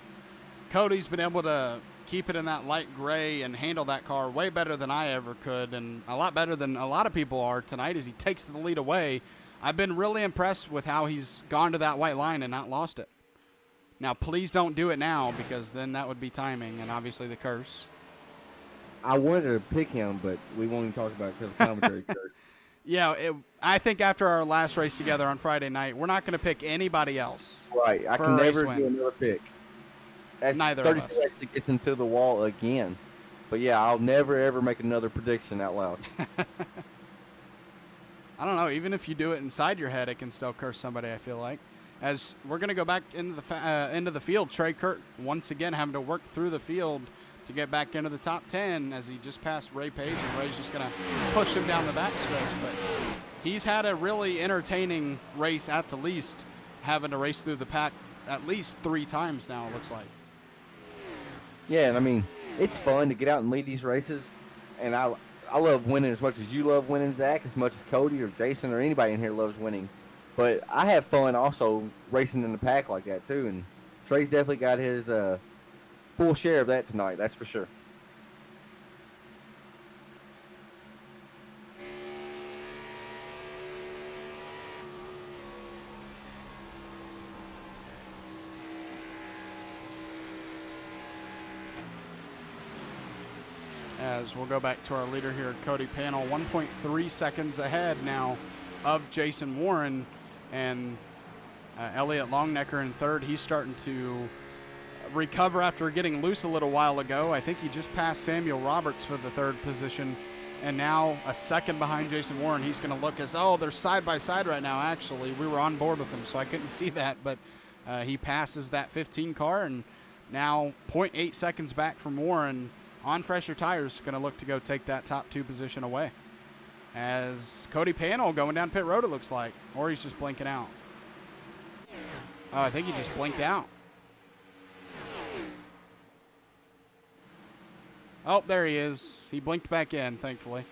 Cody's been able to keep it in that light gray and handle that car way better than I ever could, and a lot better than a lot of people are tonight as he takes the lead away. I've been really impressed with how he's gone to that white line and not lost it. Now, please don't do it now, because then that would be timing and obviously the curse. I wanted to pick him, but we won't even talk about it because of commentary curse. Yeah, I think after our last race together on Friday night, we're not going to pick anybody else. Right. I can never do another pick. Neither of us. Actually gets into the wall again. But, yeah, I'll never, ever make another prediction out loud. I don't know. Even if you do it inside your head, it can still curse somebody, I feel like. As we're going to go back into the field, Trey Kurt once again having to work through the field to get back into the top 10 as he just passed Ray Page, and Ray's just going to push him down the backstretch. But he's had a really entertaining race at the least, having to race through the pack at least 3 times now, it looks like. Yeah, and I mean, it's fun to get out and lead these races, and I love winning as much as you love winning, Zach, as much as Cody or Jason or anybody in here loves winning. But I have fun also racing in the pack like that too, and Trey's definitely got his full share of that tonight, that's for sure. As we'll go back to our leader here, Cody Panel, 1.3 seconds ahead now of Jason Warren, and Elliott Longnecker in third. He's starting to recover after getting loose a little while ago. I think he just passed Samuel Roberts for the 3rd position, and now a second behind Jason Warren. He's going to look as, oh, they're side by side right now, actually. We were on board with him, so I couldn't see that, but he passes that 15 car, and now 0.8 seconds back from Warren on fresher tires, going to look to go take that top 2 position away. As Cody Panel going down pit road, it looks like, or he's just blinking out. Oh, I think he just blinked out. Oh, there he is. He blinked back in, thankfully.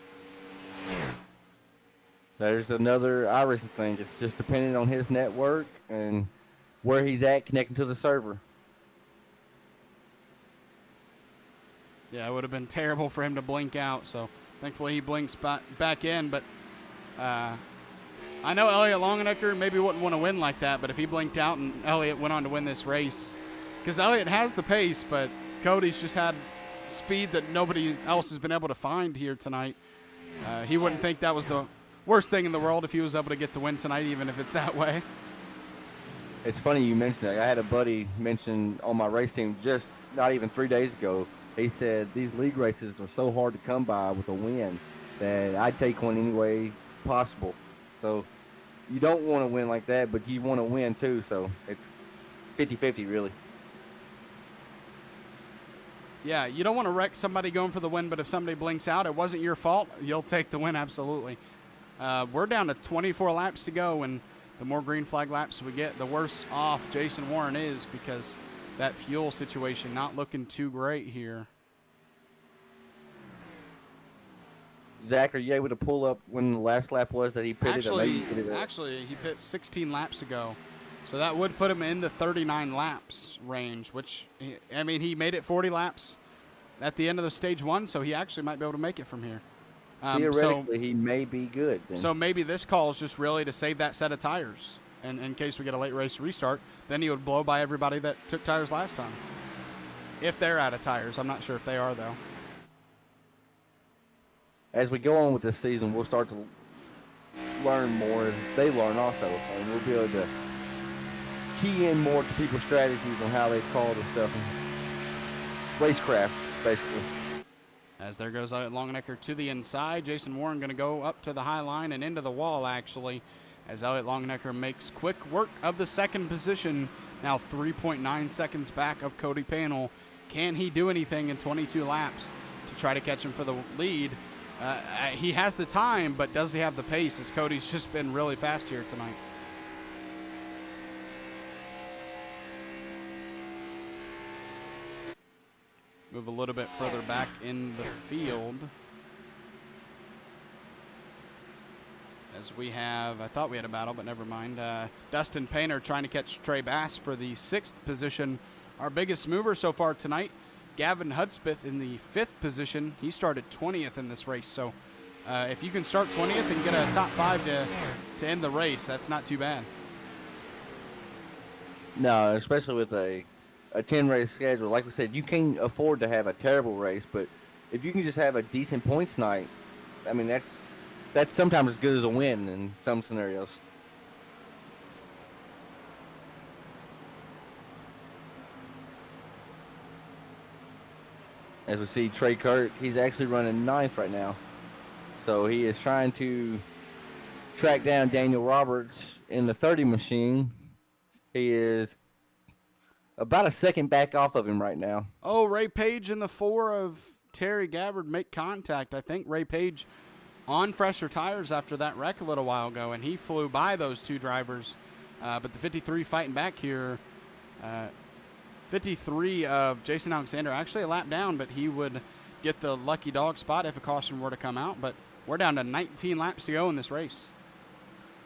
There's another IRacing thing. It's just depending on his network and where he's at connecting to the server. Yeah, it would have been terrible for him to blink out, so thankfully he blinks back in. But I know Elliott Longenecker maybe wouldn't want to win like that, but if he blinked out and Elliott went on to win this race, because Elliott has the pace, but Cody's just had speed that nobody else has been able to find here tonight. He wouldn't think that was the worst thing in the world if he was able to get the win tonight, even if it's that way. It's funny you mentioned that. I had a buddy mention on my race team just not even 3 days ago. He said these league races are so hard to come by with a win that I'd take one any way possible. So you don't want to win like that, but you want to win too. So it's 50-50 really. Yeah, you don't want to wreck somebody going for the win, but if somebody blinks out, it wasn't your fault. You'll take the win, absolutely. We're down to 24 laps to go, and the more green flag laps we get, the worse off Jason Warren is, because that fuel situation not looking too great here. Zach, are you able to pull up when the last lap was that he pitted? Actually, he pit 16 laps ago. So that would put him in the 39 laps range, which, I mean, he made it 40 laps at the end of the stage 1, so he actually might be able to make it from here. Theoretically, he may be good. Then. So maybe this call is just really to save that set of tires. And in case we get a late race restart, then he would blow by everybody that took tires last time. If they're out of tires. I'm not sure if they are, though. As we go on with this season, we'll start to learn more as they learn also. And we'll be able to key in more to people's strategies on how they call the stuff. Racecraft, basically. As there goes Longenecker to the inside. Jason Warren going to go up to the high line and into the wall, actually, as Elliott Longenecker makes quick work of the 2nd position, now 3.9 seconds back of Cody Panel. Can he do anything in 22 laps to try to catch him for the lead? He has the time, but does he have the pace, as Cody's just been really fast here tonight? Move a little bit further back in the field. As we have, I thought we had a battle, but never mind. Dustin Painter trying to catch Trey Bass for the 6th position. Our biggest mover so far tonight, Gavin Hudspeth in the 5th position. He started 20th in this race. So if you can start 20th and get a top 5 to end the race, that's not too bad. No, especially with a 10-race schedule. Like we said, you can't afford to have a terrible race, but if you can just have a decent points night, I mean, that's sometimes as good as a win in some scenarios. As we see Trey Kirk, he's actually running 9th right now. So he is trying to track down Daniel Roberts in the 30 machine. He is about a second back off of him right now. Oh, Ray Page in the 4 of Terry Gabbard make contact. I think Ray Page on fresher tires after that wreck a little while ago, and he flew by those 2 drivers. But the 53 fighting back here, 53 of Jason Alexander, actually a lap down, but he would get the lucky dog spot if a caution were to come out. But we're down to 19 laps to go in this race.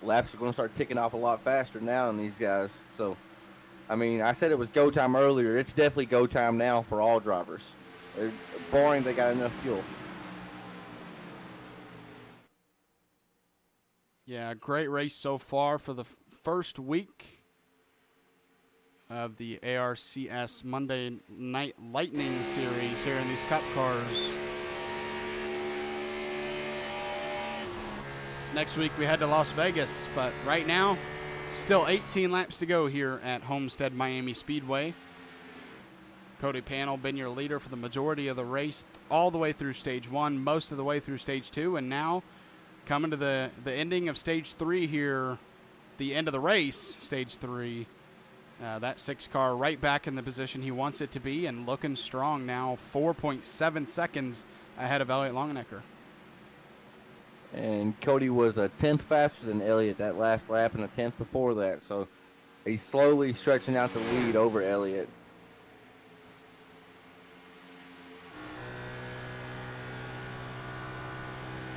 Laps are going to start ticking off a lot faster now in these guys. So, I mean, I said it was go time earlier. It's definitely go time now for all drivers. Barring they got enough fuel. Yeah, great race so far for the first week of the ARCS Monday Night Lightning Series here in these Cup cars. Next week we head to Las Vegas, but right now, still 18 laps to go here at Homestead Miami Speedway. Cody Panel been your leader for the majority of the race, all the way through stage 1, most of the way through stage 2, and now coming to the ending of stage 3 here, the end of the race, stage 3. That 6 car right back in the position he wants it to be and looking strong now, 4.7 seconds ahead of Elliott Longenecker. And Cody was a 10th faster than Elliott that last lap and a 10th before that. So he's slowly stretching out the lead over Elliott.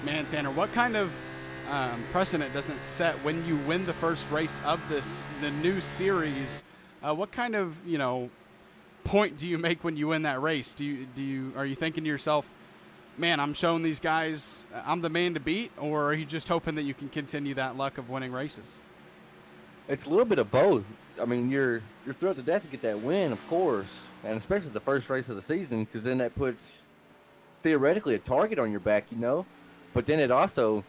Man, Tanner, what kind of precedent does it set when you win the first race of the new series? What kind of, point do you make when you win that race? Are you thinking to yourself, man, I'm showing these guys I'm the man to beat, or are you just hoping that you can continue that luck of winning races? It's a little bit of both. I mean, you're thrilled to death to get that win, of course, and especially the first race of the season, because then that puts theoretically a target on your back, But then it also,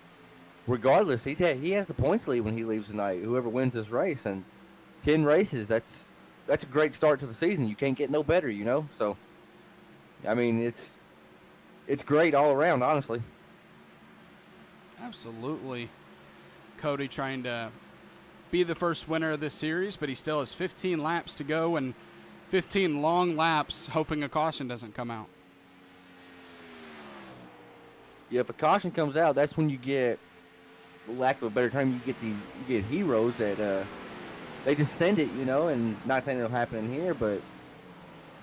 regardless, he has the points lead when he leaves tonight. Whoever wins this race, and 10 races, that's a great start to the season. You can't get no better, So, I mean, it's great all around, honestly. Absolutely. Cody trying to be the first winner of this series, but he still has 15 laps to go and 15 long laps, hoping a caution doesn't come out. Yeah, if a caution comes out, that's when you get, for lack of a better term, you get heroes that they just send it, and not saying it'll happen in here, but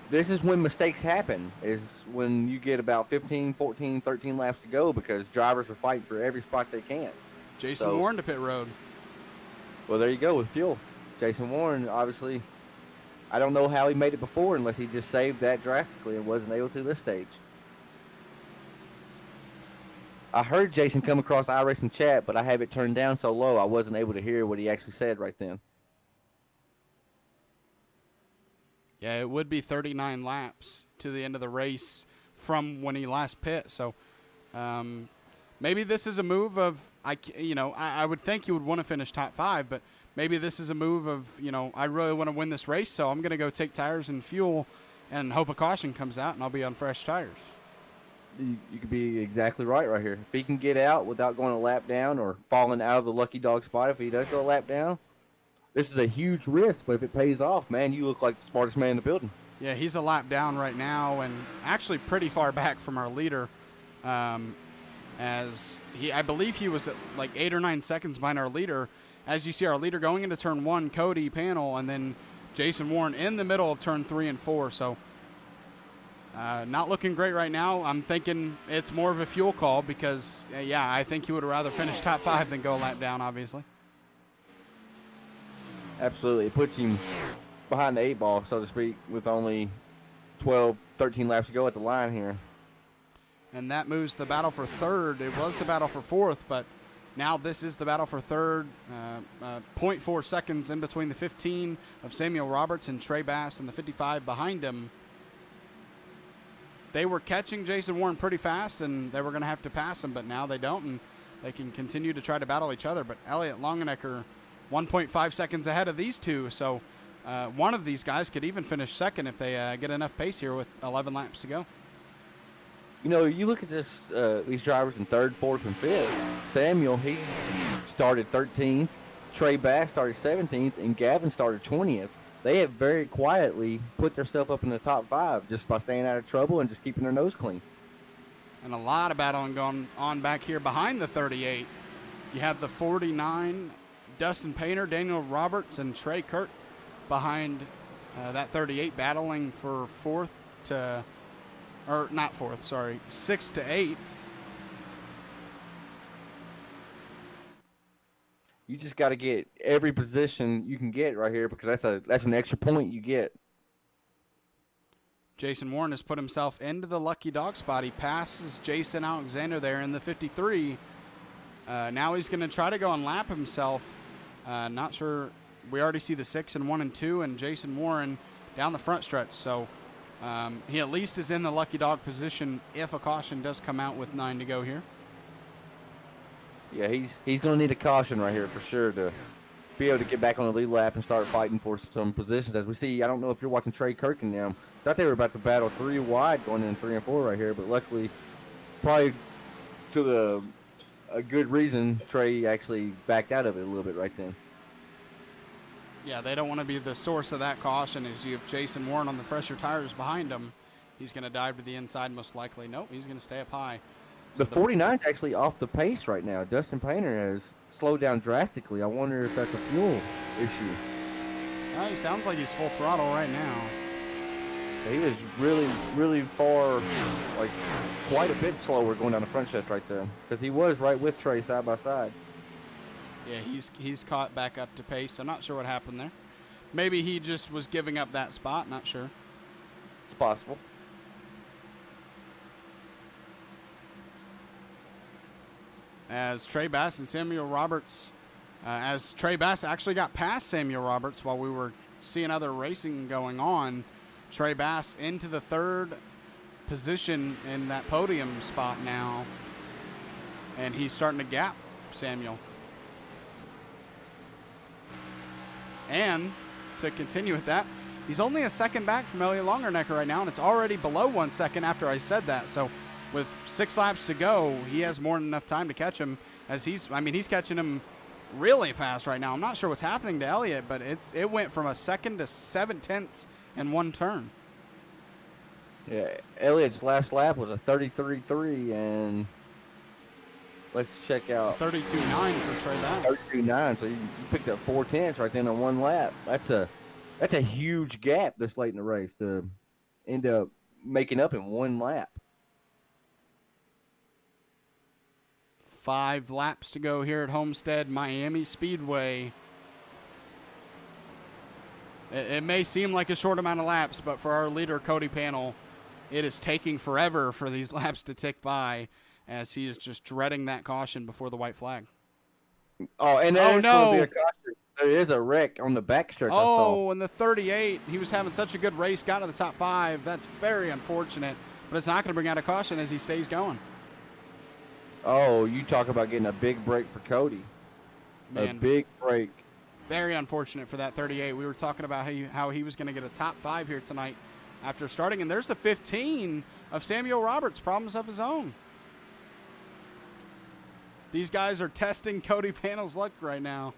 this is when mistakes happen, is when you get about 15, 14, 13 laps to go because drivers are fighting for every spot they can. Jason Warren to pit road. Well, there you go with fuel. Jason Warren, obviously, I don't know how he made it before unless he just saved that drastically and wasn't able to this stage. I heard Jason come across the iRacing chat, but I have it turned down so low I wasn't able to hear what he actually said right then. Yeah, it would be 39 laps to the end of the race from when he last pit. So maybe this is a move of, I would think you would want to finish top 5, but maybe this is a move of, I really want to win this race, so I'm going to go take tires and fuel and hope a caution comes out and I'll be on fresh tires. You could be exactly right here. If he can get out without going a lap down or falling out of the lucky dog spot, if he does go a lap down, this is a huge risk, but if it pays off, man, you look like the smartest man in the building. Yeah, he's a lap down right now and actually pretty far back from our leader. I believe he was at like 8 or 9 seconds behind our leader. As you see, our leader going into turn 1, Cody Panel, and then Jason Warren in the middle of turn 3 and 4. So not looking great right now. I'm thinking it's more of a fuel call because, I think he would rather finish top 5 than go a lap down, obviously. Absolutely. It puts him behind the 8 ball, so to speak, with only 12, 13 laps to go at the line here. And that moves the battle for 3rd. It was the battle for 4th, but now this is the battle for 3rd. 0.4 seconds in between the 15 of Samuel Roberts and Trey Bass and the 55 behind him. They were catching Jason Warren pretty fast, and they were going to have to pass him, but now they don't, and they can continue to try to battle each other. But Elliott Longenecker 1.5 seconds ahead of these two, so one of these guys could even finish second if they get enough pace here with 11 laps to go. You look at these drivers in 3rd, 4th, and 5th. Samuel, he started 13th. Trey Bass started 17th, and Gavin started 20th. They have very quietly put themselves up in the top 5 just by staying out of trouble and just keeping their nose clean. And a lot of battling going on back here behind the 38. You have the 49, Dustin Painter, Daniel Roberts, and Trey Kurt behind that 38 battling for 6th to 8th. You just got to get every position you can get right here because that's an extra point you get. Jason Warren has put himself into the lucky dog spot. He passes Jason Alexander there in the 53. Now he's going to try to go and lap himself. Not sure. We already see the 6 and 1 and 2 and Jason Warren down the front stretch. So he at least is in the lucky dog position if a caution does come out with 9 to go here. Yeah, he's going to need a caution right here for sure to be able to get back on the lead lap and start fighting for some positions. As we see, I don't know if you're watching Trey Kirk and them. Thought they were about to battle 3 wide going in 3 and 4 right here, but luckily, probably to a good reason, Trey actually backed out of it a little bit right then. Yeah, they don't want to be the source of that caution. As you have Jason Warren on the fresher tires behind him, he's going to dive to the inside most likely. Nope, he's going to stay up high. So the 49's actually off the pace right now. Dustin Painter has slowed down drastically. I wonder if that's a fuel issue. He sounds like he's full throttle right now. He was really, really far, like quite a bit slower going down the front stretch right there, because he was right with Trey side by side. Yeah, he's caught back up to pace. I'm not sure what happened there. Maybe he just was giving up that spot. Not sure. It's possible. As Trey Bass and Samuel Roberts, as Trey Bass actually got past Samuel Roberts while we were seeing other racing going on. Trey Bass into the 3rd position in that podium spot now, and he's starting to gap Samuel. And to continue with that, he's only a second back from Elliott Longernecker right now, and it's already below 1 second after I said that. So with 6 laps to go, he has more than enough time to catch him, as he's catching him really fast right now. I'm not sure what's happening to Elliott, but it went from a second to 7/10 in 1 turn. Yeah, Elliott's last lap was a 33.3, and let's check out 32.9 for Trey Bass. 32.9, so you picked up 4/10 right then on 1 lap. That's a huge gap this late in the race to end up making up in 1 lap. 5 laps to go here at Homestead, Miami Speedway. It may seem like a short amount of laps, but for our leader, Cody Panel, it is taking forever for these laps to tick by, as he is just dreading that caution before the white flag. Oh, and there's going to be a caution. There is a wreck on the backstretch. Oh, and the 38, he was having such a good race, got to the top 5. That's very unfortunate, but it's not going to bring out a caution as he stays going. Oh, you talk about getting a big break for Cody. Man, a big break. Very unfortunate for that 38. We were talking about how he was going to get a top 5 here tonight after starting. And there's the 15 of Samuel Roberts, problems of his own. These guys are testing Cody Panel's luck right now.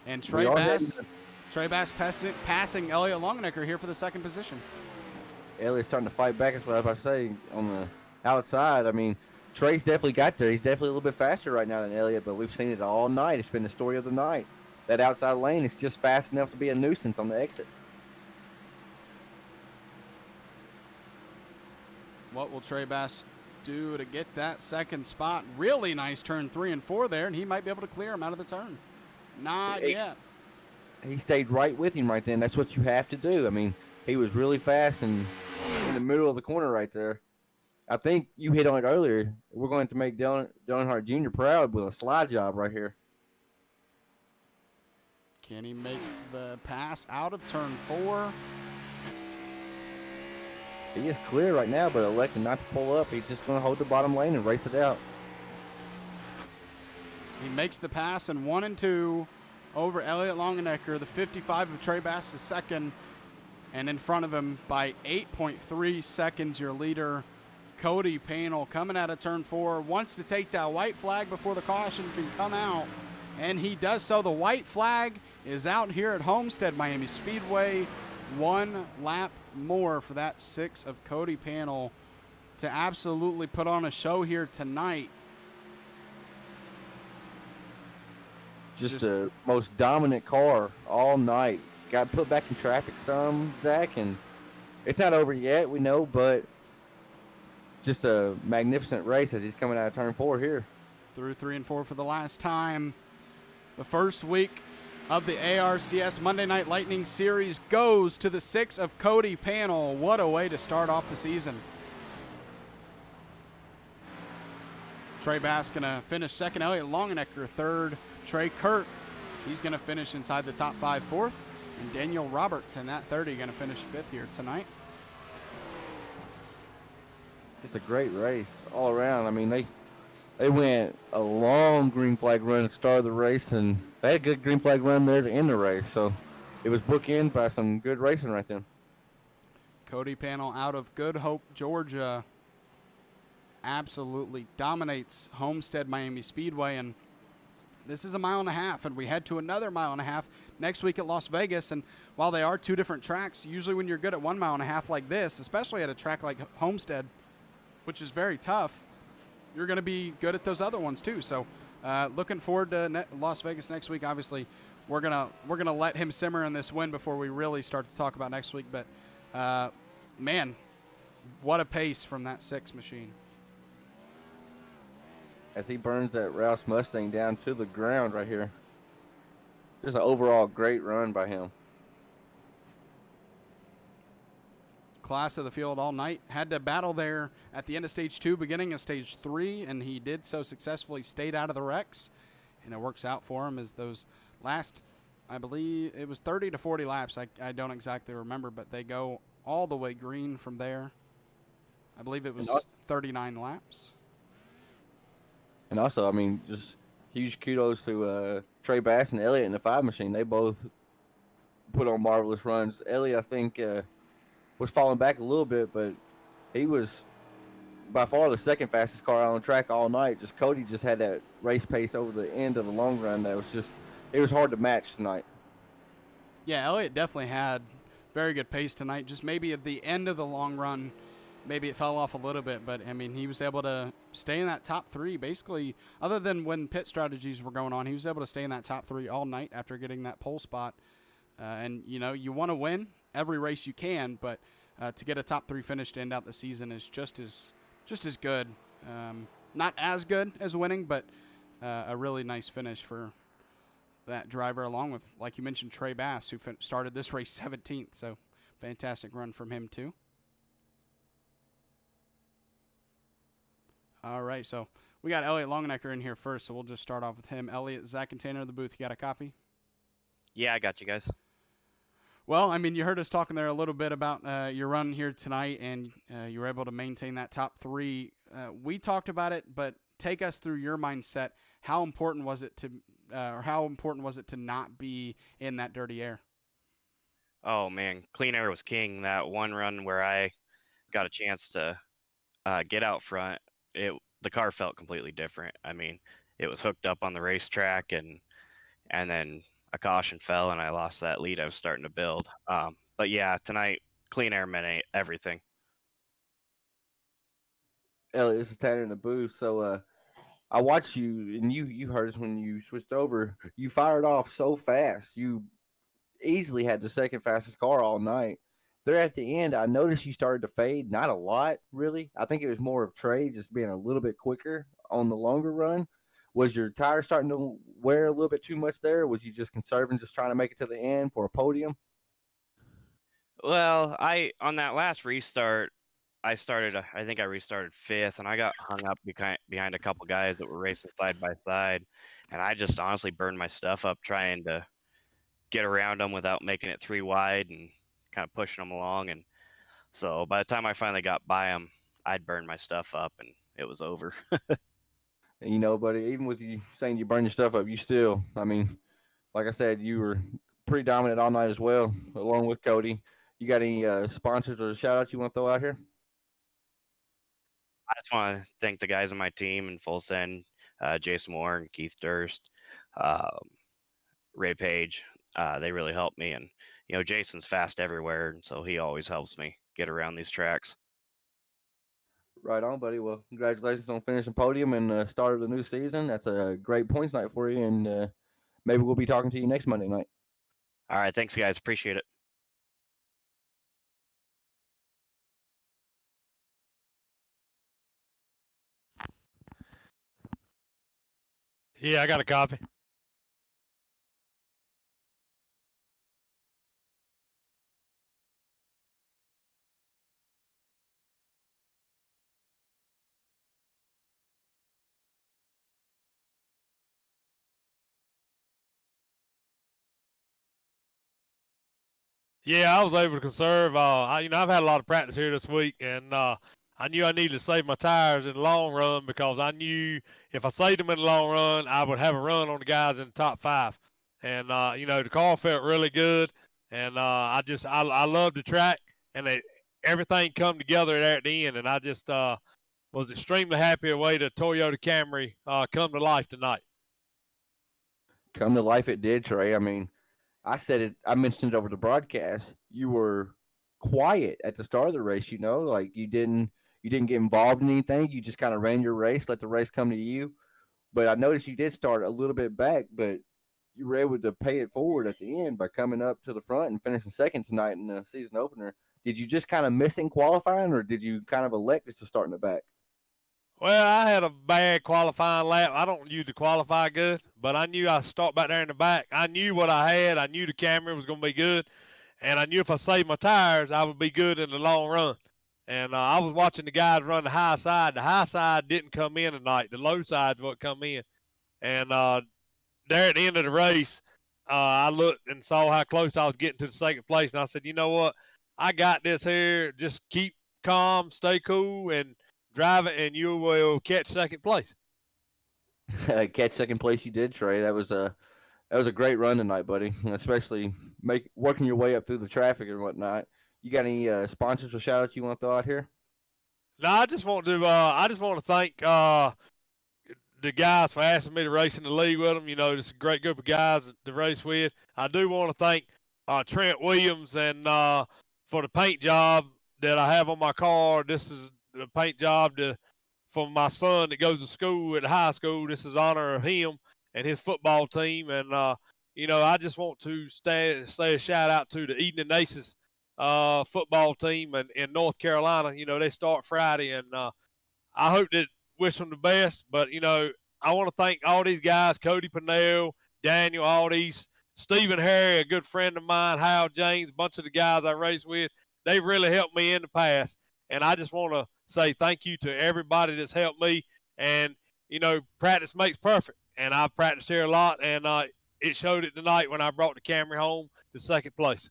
And Trey Bass passing Elliott Longenecker here for the 2nd position. Elliott's starting to fight back, as what I say, on the outside. I mean, Trey's definitely got there. He's definitely a little bit faster right now than Elliott, but we've seen it all night. It's been the story of the night. That outside lane is just fast enough to be a nuisance on the exit. What will Trey Bass do to get that 2nd spot? Really nice turn 3 and 4 there, and he might be able to clear him out of the turn. Not yet. He stayed right with him right then. That's what you have to do. I mean, he was really fast and in the middle of the corner right there. I think you hit on it earlier. We're going to make Dylan Hart Jr. proud with a slide job right here. Can he make the pass out of turn 4? He is clear right now, but elected not to pull up. He's just going to hold the bottom lane and race it out. He makes the pass in 1 and 2 over Elliott Longenecker. The 55 of Trey Bass is 2nd. And in front of him by 8.3 seconds, your leader, Cody Panel, coming out of turn 4, wants to take that white flag before the caution can come out. And he does so. The white flag is out here at Homestead, Miami Speedway. 1 lap more for that 6 of Cody Panel to absolutely put on a show here tonight. Just the most dominant car all night. Got put back in traffic some, Zach, and it's not over yet, we know, but just a magnificent race as he's coming out of turn 4 here. Through 3 and 4 for the last time. The first week of the ARCS Monday Night Lightning Series goes to the 6 of Cody Panel. What a way to start off the season. Trey Bass going to finish 2nd. Elliott Longenecker 3rd. Trey Kirk, he's going to finish inside the top 5 4th. And Daniel Roberts in that 30 going to finish 5th here tonight. Just a great race all around. I mean, They went a long green flag run at the start of the race, and they had a good green flag run there to end the race. So it was bookended by some good racing right there. Cody Panel out of Good Hope, Georgia, absolutely dominates Homestead Miami Speedway, and this is a mile and a half, and we head to another mile and a half next week at Las Vegas. And while they are two different tracks, usually when you're good at 1 mile and a half like this, especially at a track like Homestead, which is very tough, you're going to be good at those other ones too. So looking forward to Las Vegas next week. Obviously, we're gonna let him simmer in this win before we really start to talk about next week. But man, what a pace from that 6 machine. As he burns that Rouse Mustang down to the ground right here. Just an overall great run by him. Class of the field all night. Had to battle there at the end of stage 2, beginning of stage 3, and he did so successfully, stayed out of the wrecks, and it works out for him as those last, I believe it was 30 to 40 laps. I don't exactly remember, but they go all the way green from there. I believe it was 39 laps. And also, I mean, just huge kudos to Trey Bass and Elliott in the 5 machine. They both put on marvelous runs. Elliott, I think, was falling back a little bit, but he was by far the second fastest car on the track all night. Just Cody just had that race pace over the end of the long run that was just, it was hard to match tonight. Yeah, Elliott definitely had very good pace tonight. Just maybe at the end of the long run, maybe it fell off a little bit, but I mean, he was able to stay in that top 3 basically, other than when pit strategies were going on. He was able to stay in that top 3 all night after getting that pole spot. And you know, you want to win every race you can, but to get a top 3 finish to end out the season is just as good. Not as good as winning, but a really nice finish for that driver, along with, like you mentioned, Trey Bass, who started this race 17th. So fantastic run from him too. All right, so we got Elliott Longnecker in here first, so we'll just start off with him. Elliott, Zach and Tanner in the booth, you got a copy? Yeah, I got you guys. Well, I mean, you heard us talking there a little bit about your run here tonight, and you were able to maintain that top 3. We talked about it, but take us through your mindset. How important was it to not be in that dirty air? Oh man, clean air was king. That one run where I got a chance to get out front, the car felt completely different. I mean, it was hooked up on the racetrack, and then a caution fell, and I lost that lead I was starting to build. But yeah, tonight clean air meant everything. Elliott, this is Tanner in the booth. So I watched you, and you heard us when you switched over. You fired off so fast. You easily had the second fastest car all night. There at the end, I noticed you started to fade. Not a lot, really. I think it was more of Trey just being a little bit quicker on the longer run. Was your tire starting to wear a little bit too much there? Was you just conserving, just trying to make it to the end for a podium? Well, on that last restart, I think I restarted 5th, and I got hung up behind a couple guys that were racing side by side, and I just honestly burned my stuff up trying to get around them without making it 3 wide and kind of pushing them along. And so by the time I finally got by them, I'd burned my stuff up, and it was over. And, buddy, even with you saying you burned your stuff up, you still, I mean, like I said, you were pretty dominant all night as well, along with Cody. You got any sponsors or shout outs you want to throw out here? I just want to thank the guys on my team in Full Send, Jason Moore and Keith Durst, Ray Page. They really helped me, and Jason's fast everywhere, and so he always helps me get around these tracks. Right on, buddy. Well, congratulations on finishing podium and start of the new season. That's a great points night for you, and maybe we'll be talking to you next Monday night. All right, thanks, guys. Appreciate it. Yeah, I got a copy. Yeah, I was able to conserve. I've had a lot of practice here this week, and I knew I needed to save my tires in the long run because I knew if I saved them in the long run, I would have a run on the guys in the top 5. And the car felt really good, and I loved the track, and everything come together there at the end, and I just was extremely happy the way the Toyota Camry come to life tonight. Come to life, it did, Trey. I mean, I said it. I mentioned it over the broadcast. You were quiet at the start of the race. Like you didn't get involved in anything. You just kind of ran your race, let the race come to you. But I noticed you did start a little bit back, but you were able to pay it forward at the end by coming up to the front and finishing second tonight in the season opener. Did you just kind of miss in qualifying, or did you kind of elect just to start in the back? Well, I had a bad qualifying lap. I don't usually qualify good, but I knew I start back there in the back. I knew what I had. I knew the Camry was going to be good, and I knew if I saved my tires, I would be good in the long run. And I was watching the guys run the high side. The high side didn't come in tonight. The low side's what come in. And there at the end of the race, I looked and saw how close I was getting to the second place, and I said, you know what? I got this here. Just keep calm, stay cool, and drive it, and you will catch second place. Catch second place, you did, Trey. That was a great run tonight, buddy. Especially working your way up through the traffic and whatnot. You got any sponsors or shout outs you want to throw out here? No, I just want to thank the guys for asking me to race in the league with them. It's a great group of guys to race with. I do want to thank Trent Williams and for the paint job that I have on my car. This is the paint job for my son that goes to school at high school. This is honor of him and his football team. And I just want to say a shout out to the Eden and Aces football team in North Carolina. They start Friday, and I hope that wish them the best. But I want to thank all these guys: Cody Pennell, Daniel, all these, Stephen Harry, a good friend of mine, Hal James, a bunch of the guys I race with. They've really helped me in the past, and I just want to say thank you to everybody that's helped me. And practice makes perfect, and I've practiced here a lot, and it showed it tonight when I brought the Camry home to second place.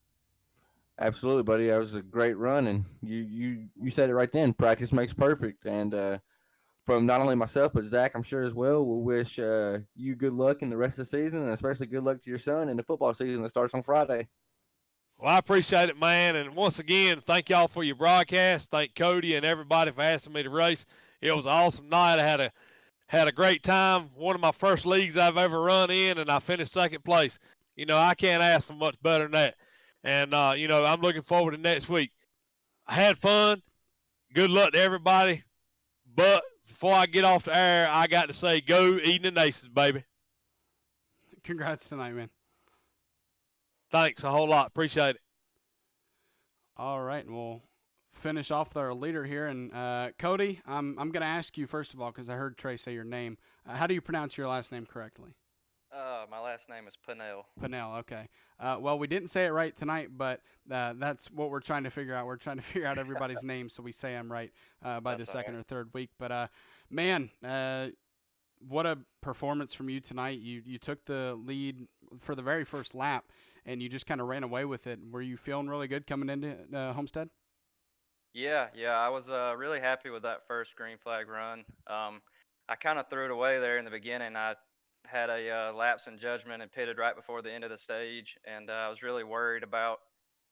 Absolutely, buddy. That was a great run, and you said it right then. Practice makes perfect, and from not only myself but Zach, I'm sure as well. We'll wish you good luck in the rest of the season, and especially good luck to your son in the football season that starts on Friday. Well, I appreciate it, man. And once again, thank y'all for your broadcast. Thank Cody and everybody for asking me to race. It was an awesome night. I had a great time. One of my first leagues I've ever run in, and I finished second place. I can't ask for much better than that. And I'm looking forward to next week. I had fun. Good luck to everybody. But before I get off the air, I got to say, go Eden and Aces, baby. Congrats tonight, man. Thanks a whole lot. Appreciate it. All right, and we'll finish off with our leader here. And Cody, I'm going to ask you first of all, because I heard Trey say your name. How do you pronounce your last name correctly? My last name is Pennell. Pennell, okay. Well, we didn't say it right tonight, but that's what we're trying to figure out. We're trying to figure out everybody's name so we say them right by the second or third week. But, man, what a performance from you tonight. You took the lead for the very first lap, and you just kind of ran away with it. Were you feeling really good coming into Homestead? Yeah, I was really happy with that first green flag run. I kind of threw it away there in the beginning. I had a lapse in judgment and pitted right before the end of the stage, and I was really worried about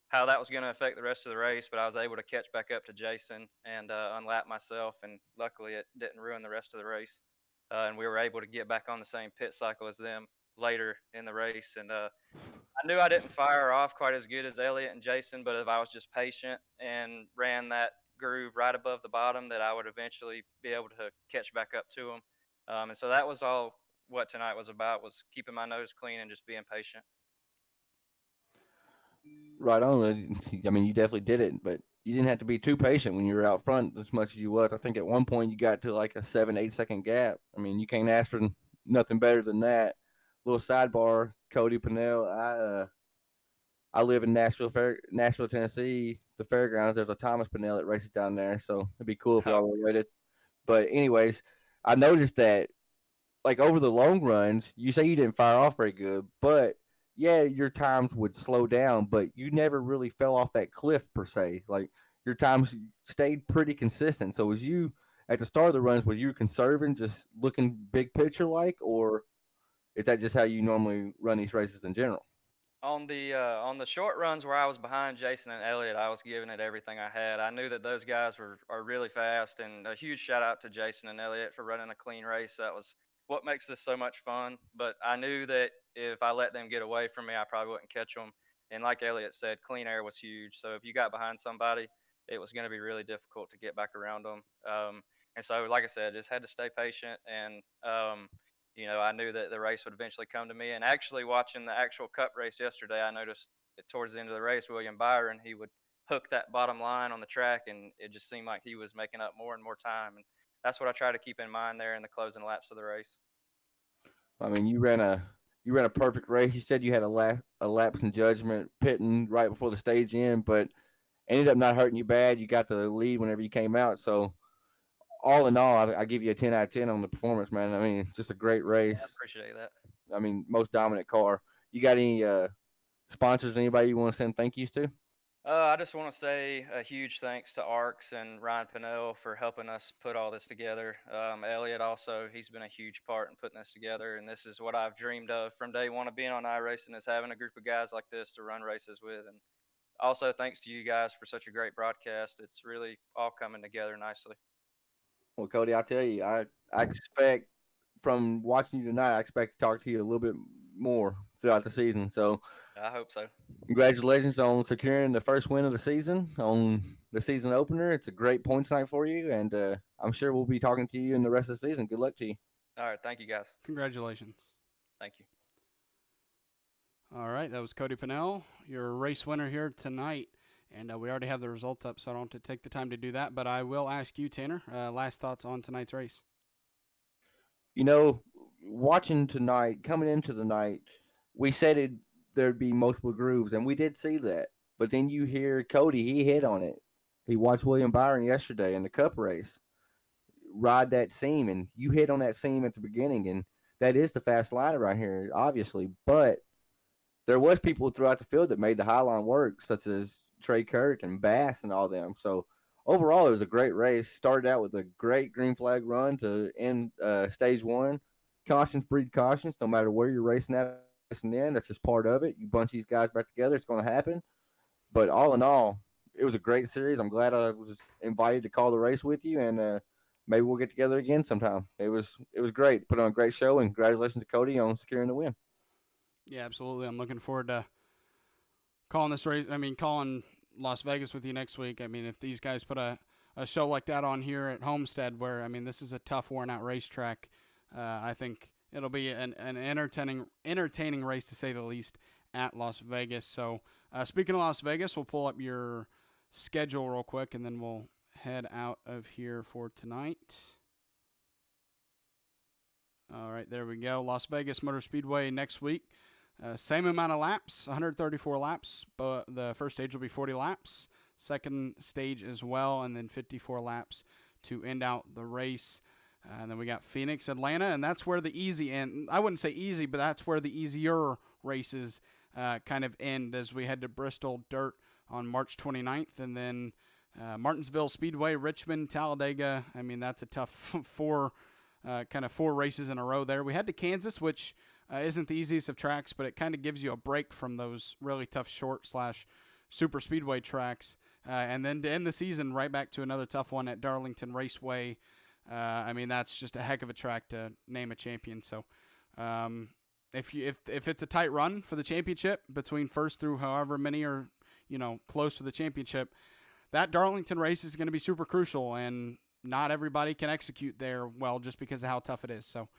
how that was going to affect the rest of the race, but I was able to catch back up to Jason and unlap myself, and luckily it didn't ruin the rest of the race. And we were able to get back on the same pit cycle as them later in the race. And I knew I didn't fire off quite as good as Elliott and Jason, but if I was just patient and ran that groove right above the bottom, that I would eventually be able to catch back up to them. And so that was all what tonight was about, was keeping my nose clean and just being patient. Right on. I mean, you definitely did it, but you didn't have to be too patient when you were out front as much as you was. I think at one point you got to like a 7-8 second gap. I mean, you can't ask for nothing better than that. Little sidebar, Cody Pennell. I live in Nashville, Tennessee. The fairgrounds. There's a Thomas Pennell that races down there, so it'd be cool if we all were related. But anyways, I noticed that like over the long runs, you say you didn't fire off very good, but yeah, your times would slow down, but you never really fell off that cliff per se. Like your times stayed pretty consistent. So was you at the start of the runs, were you conserving, just looking big picture like, or is that just how you normally run these races in general? On the short runs where I was behind Jason and Elliott, I was giving it everything I had. I knew that those guys are really fast, and a huge shout out to Jason and Elliott for running a clean race. That was what makes this so much fun. But I knew that if I let them get away from me, I probably wouldn't catch them. And like Elliott said, clean air was huge. So if you got behind somebody, it was going to be really difficult to get back around them. And so, like I said, just had to stay patient and I knew that the race would eventually come to me. And actually, watching the actual Cup race yesterday, I noticed that towards the end of the race, William Byron, he would hook that bottom line on the track, and it just seemed like he was making up more and more time. And that's what I try to keep in mind there in the closing laps of the race. I mean, you ran a perfect race. You said you had a lapse in judgment pitting right before the stage end, but ended up not hurting you bad. You got the lead whenever you came out. So all in all, I give you a 10 out of 10 on the performance, man. I mean, just a great I race. appreciate that. I mean, most dominant car. You got any sponsors, anybody you want to send thank yous to? I just want to say a huge thanks to ARCS and Ryan Pinnell for helping us put all this together. Elliot also, he's been a huge part in putting this together, and this is what I've dreamed of from day one of being on iRacing, is having a group of guys like this to run races with. And also thanks to you guys for such a great broadcast. It's really all coming together nicely. Well, Cody, I'll tell you, I expect from watching you tonight, I expect to talk to you a little bit more throughout the season. So, I hope so. congratulations on securing the first win of the season on the season opener. It's a great points night for you, and I'm sure we'll be talking to you in the rest of the season. Good luck to you. All right. Thank you, guys. Congratulations. Thank you. All right, that was Cody Pinnell, your race winner here tonight. And we already have the results up, so I don't have to take the time to do that. But I will ask you, Tanner, last thoughts on tonight's race. You know, watching tonight, coming into the night, we said there'd be multiple grooves, and we did see that. But then you hear Cody, he hit on it. He watched William Byron yesterday in the Cup race ride that seam, and you hit on that seam at the beginning, and that is the fast line right here, obviously. But there was people throughout the field that made the high line work, such as Trey Kirk and Bass and all them. So overall, it was a great race. Started out with a great green flag run to end stage one. Cautions breed cautions. No matter where you're racing at, that's just part of it. You bunch these guys back together, it's going to happen. But all in all, it was a great series. I'm glad I was invited to call the race with you, and maybe we'll get together again sometime. It was great. Put on a great show, and congratulations to Cody on securing the win. Yeah, absolutely. I'm looking forward to calling this race. I mean, calling Las Vegas with you next week. I mean, if these guys put a show like that on here at Homestead, where, I mean, this is a tough, worn-out racetrack, I think it'll be an entertaining race, to say the least, at Las Vegas. So, speaking of Las Vegas, we'll pull up your schedule real quick, and then we'll head out of here for tonight. All right, there we go. Las Vegas Motor Speedway next week. Same amount of laps, 134 laps, but the first stage will be 40 laps. Second stage as well, and then 54 laps to end out the race. And then we got Phoenix, Atlanta, and that's where the easy end. I wouldn't say easy, but that's where the easier races kind of end, as we head to Bristol Dirt on March 29th, and then Martinsville Speedway, Richmond, Talladega. I mean, that's a tough four races in a row there. We head to Kansas, which isn't the easiest of tracks, but it kind of gives you a break from those really tough short/super speedway tracks. And then to end the season, right back to another tough one at Darlington Raceway. I mean, that's just a heck of a track to name a champion. So if it's a tight run for the championship between first through however many are, close to the championship, that Darlington race is going to be super crucial, and not everybody can execute there well just because of how tough it is. So,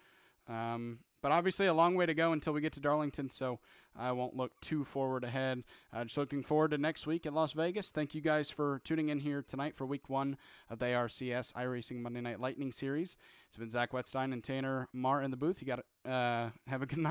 but obviously a long way to go until we get to Darlington, so I won't look too forward ahead. Just looking forward to next week at Las Vegas. Thank you guys for tuning in here tonight for week 1 of the ARCS iRacing Monday Night Lightning Series. It's been Zach Wetstein and Tanner Marr in the booth. You got have a good night.